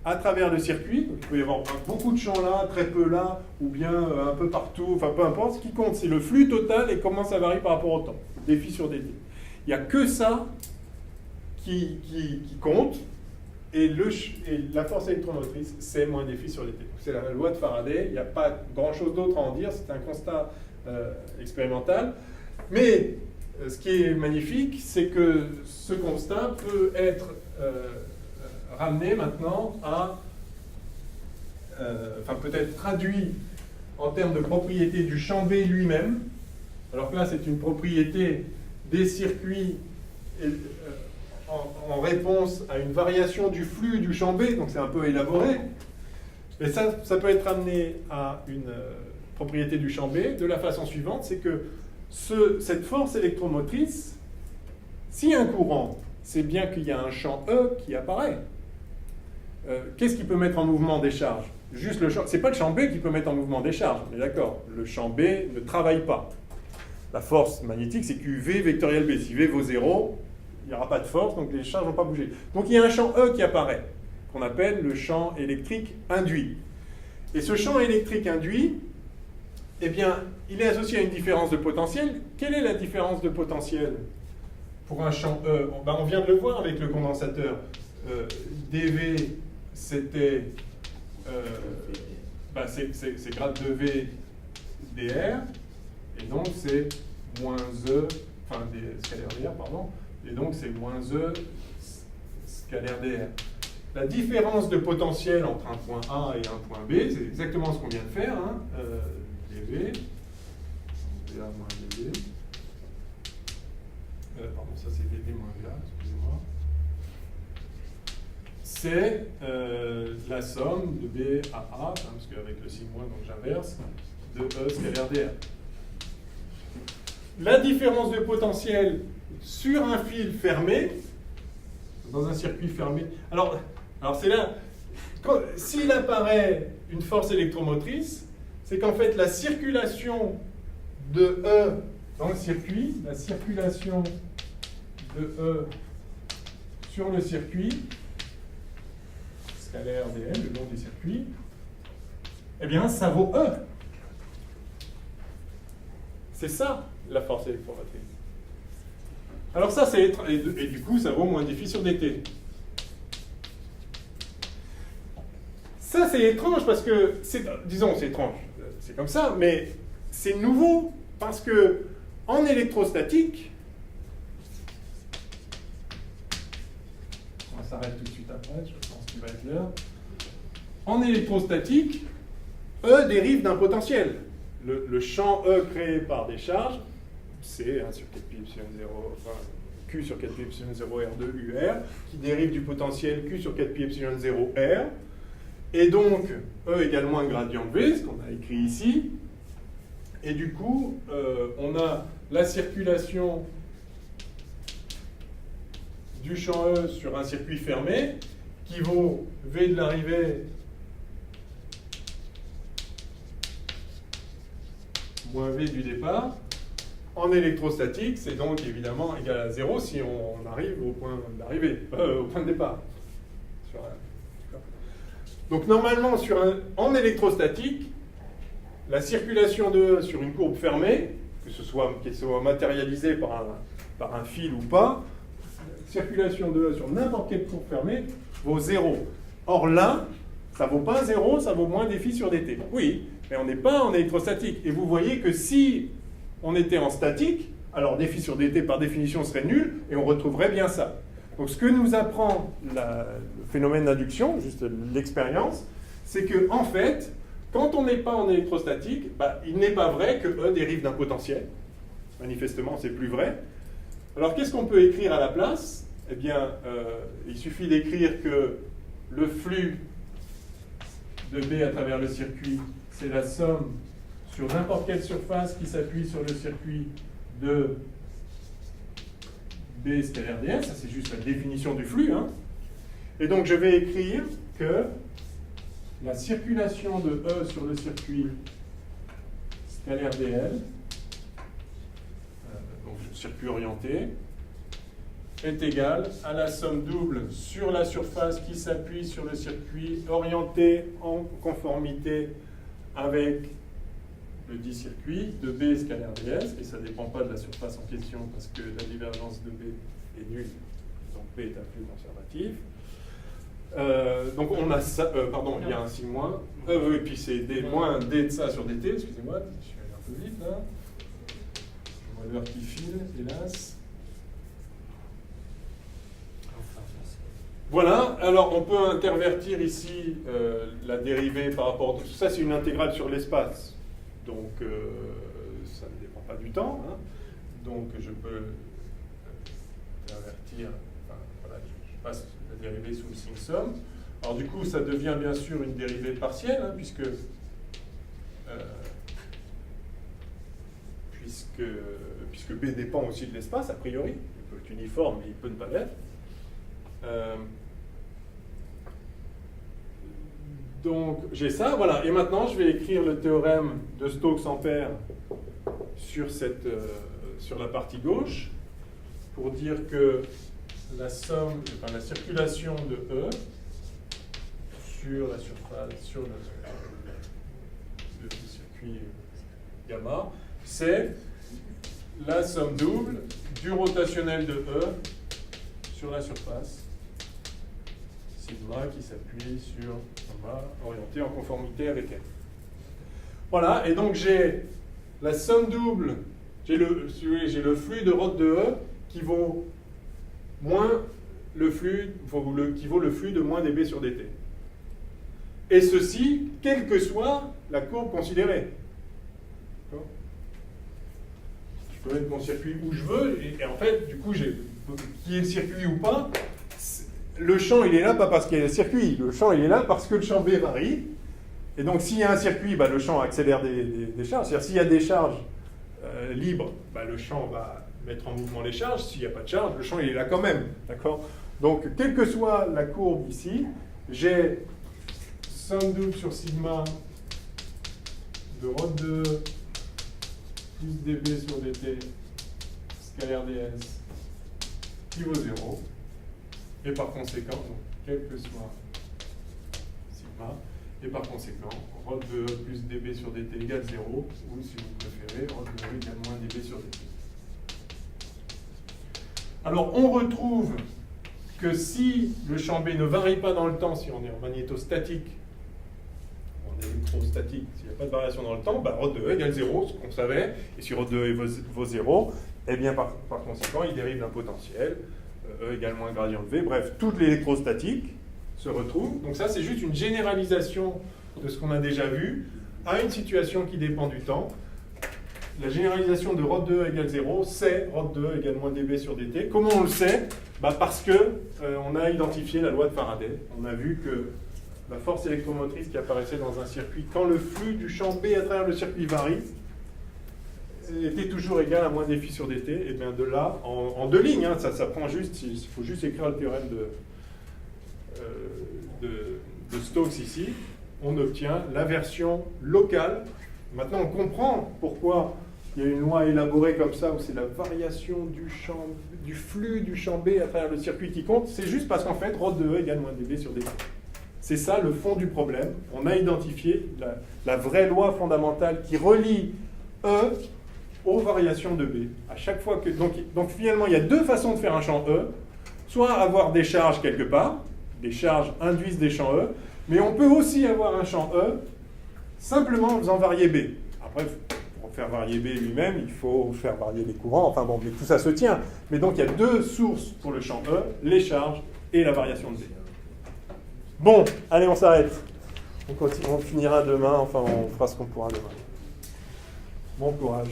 à travers le circuit. Donc, il peut y avoir beaucoup de champs là, très peu là, ou bien un peu partout, enfin peu importe. Ce qui compte, c'est le flux total et comment ça varie par rapport au temps, dφ sur dt. Il n'y a que ça qui compte, et la force électromotrice, c'est moins dφ sur dt. C'est la loi de Faraday, il n'y a pas grand-chose d'autre à en dire, c'est un constat expérimental. Mais ce qui est magnifique, c'est que ce constat peut être ramené maintenant à, peut être traduit en termes de propriété du champ B lui-même. Alors que là, c'est une propriété des circuits en réponse à une variation du flux du champ B, donc c'est un peu élaboré. Mais ça peut être amené à une propriété du champ B de la façon suivante, c'est que cette force électromotrice, s'il y a un courant, c'est bien qu'il y a un champ E qui apparaît. Qu'est-ce qui peut mettre en mouvement des charges? Juste le champ. C'est pas le champ B qui peut mettre en mouvement des charges, on est d'accord. Le champ B ne travaille pas. La force magnétique, c'est QV vectoriel B. Si V vaut 0, il n'y aura pas de force, donc les charges ne vont pas bouger. Donc il y a un champ E qui apparaît, qu'on appelle le champ électrique induit. Et ce champ électrique induit, eh bien, il est associé à une différence de potentiel. Quelle est la différence de potentiel pour un champ E? On vient de le voir avec le condensateur. dV, c'était... c'est grade de V dr, et donc c'est moins E, enfin scalaire dr, pardon, et donc c'est moins E scalaire dr. La différence de potentiel entre un point A et un point B, c'est exactement ce qu'on vient de faire, hein, dV, dA moins dV, pardon, ça c'est dV moins VA, excusez-moi, c'est la somme de B à A, hein, parce qu'avec le signe moins, donc j'inverse, de E scalaire dr. La différence de potentiel sur un fil fermé, dans un circuit fermé. Alors c'est là, s'il apparaît une force électromotrice, c'est qu'en fait la circulation de E dans le circuit, la circulation de E sur le circuit, scalaire dm, le long du circuit, eh bien ça vaut E. C'est ça la force électromotrice. Alors ça, et du coup, ça vaut moins dφ sur dt. Ça, c'est étrange parce que, disons, c'est étrange, c'est comme ça, mais c'est nouveau parce que en électrostatique, on s'arrête tout de suite après, je pense qu'il va être l'heure. En électrostatique, E dérive d'un potentiel. Le champ E créé par des charges, c'est 1 sur 4 pi epsilon 0, enfin, Q sur 4 pi epsilon 0 R2 UR, qui dérive du potentiel Q sur 4 pi epsilon 0 R. Et donc, E égale moins gradient de V, ce qu'on a écrit ici. Et du coup, on a la circulation du champ E sur un circuit fermé qui vaut V de l'arrivée moins V du départ. En électrostatique, c'est donc évidemment égal à 0 si on arrive au point d'arrivée, au point de départ. Donc normalement, en électrostatique, la circulation de E sur une courbe fermée, qu'elle soit matérialisée par un fil ou pas, circulation de E sur n'importe quelle courbe fermée vaut 0. Or là, ça vaut pas 0, ça vaut moins dφ sur dt. Oui, mais on n'est pas en électrostatique. Et vous voyez que si on était en statique, alors dφ sur dt par définition serait nul, et on retrouverait bien ça. Donc ce que nous apprend le phénomène d'induction, juste l'expérience, c'est que en fait, quand on n'est pas en électrostatique, il n'est pas vrai que E dérive d'un potentiel. Manifestement, c'est plus vrai. Alors qu'est-ce qu'on peut écrire à la place? Eh bien, il suffit d'écrire que le flux de B à travers le circuit, c'est la somme sur n'importe quelle surface qui s'appuie sur le circuit de B scalaire ds. Ça, c'est juste la définition du flux. Hein. Et donc, je vais écrire que la circulation de E sur le circuit scalaire dl, donc circuit orienté, est égale à la somme double sur la surface qui s'appuie sur le circuit orienté en conformité avec le dit circuit de B scalaire ds, et ça ne dépend pas de la surface en question parce que la divergence de B est nulle, donc B est un flux conservatif. Donc on a ça, il y a un signe moins, et puis c'est D moins D de ça sur dt, excusez-moi, je suis allé un peu vite là. Je vois l'heure qui file, hélas. Voilà, alors on peut intervertir ici la dérivée par rapport... Ça, c'est une intégrale sur l'espace, donc ça ne dépend pas du temps. Hein. Donc je peux intervertir, je passe la dérivée sous le signe somme. Alors du coup, ça devient bien sûr une dérivée partielle, hein, puisque B dépend aussi de l'espace, a priori. Il peut être uniforme, mais il peut ne pas l'être. Donc j'ai ça, voilà. Et maintenant, je vais écrire le théorème de Stokes-Ampère sur la partie gauche pour dire que la circulation de E sur la surface, sur le circuit gamma, c'est la somme double du rotationnel de E sur la surface sigma qui s'appuie sur gamma orienté en conformité avec M. Voilà, et donc j'ai la somme double, j'ai le flux de rod de E qui vaut moins le flux, qui vaut le flux de moins dB sur dt. Et ceci, quelle que soit la courbe considérée. Je peux mettre mon circuit où je veux, et en fait, du coup, qu'il y ait le circuit ou pas, le champ, il est là pas parce qu'il y a le circuit, le champ, il est là parce que le champ B varie. Et donc, s'il y a un circuit, le champ accélère des charges. C'est-à-dire, s'il y a des charges libres, le champ va mettre en mouvement les charges. S'il n'y a pas de charge, le champ, il est là quand même. D'accord ? Donc, quelle que soit la courbe ici, j'ai somme double sur sigma de ρ de plus dB sur dt scalaire ds qui vaut 0. Et par conséquent, donc, quel que soit sigma, et par conséquent, ρ de E plus dB sur dt égale 0, ou si vous préférez, ρ de E égale moins dB sur dt. Alors, on retrouve que si le champ B ne varie pas dans le temps, si on est en magnétostatique, en électrostatique, s'il n'y a pas de variation dans le temps, ρ de E égale 0, ce qu'on savait, et si ρ de E vaut 0, eh bien par conséquent, il dérive d'un potentiel, E égale moins gradient de V, bref, toute l'électrostatique se retrouve. Donc ça, c'est juste une généralisation de ce qu'on a déjà vu à une situation qui dépend du temps. La généralisation de ρ de E égale 0, c'est ρ de E égale moins dB sur dt. Comment on le sait ? Parce que on a identifié la loi de Faraday. On a vu que la force électromotrice qui apparaissait dans un circuit quand le flux du champ B à travers le circuit varie était toujours égal à moins dφ sur dt. Et bien de là, en deux lignes, hein, ça prend juste, il faut juste écrire le théorème de Stokes ici, on obtient l'inversion locale. Maintenant, on comprend pourquoi il y a une loi élaborée comme ça, où c'est la variation du flux du champ B à travers le circuit qui compte. C'est juste parce qu'en fait, ρ de E égale moins dB sur dt. C'est ça le fond du problème. On a identifié la vraie loi fondamentale qui relie E aux variations de B. À chaque fois que, donc finalement, il y a deux façons de faire un champ E. Soit avoir des charges quelque part, des charges induisent des champs E, mais on peut aussi avoir un champ E simplement en faisant varier B. Après, pour faire varier B lui-même, il faut faire varier les courants. Enfin bon, mais tout ça se tient. Mais donc, il y a deux sources pour le champ E, les charges et la variation de B. Bon, allez, on s'arrête. On finira demain, enfin, on fera ce qu'on pourra demain. Bon courage.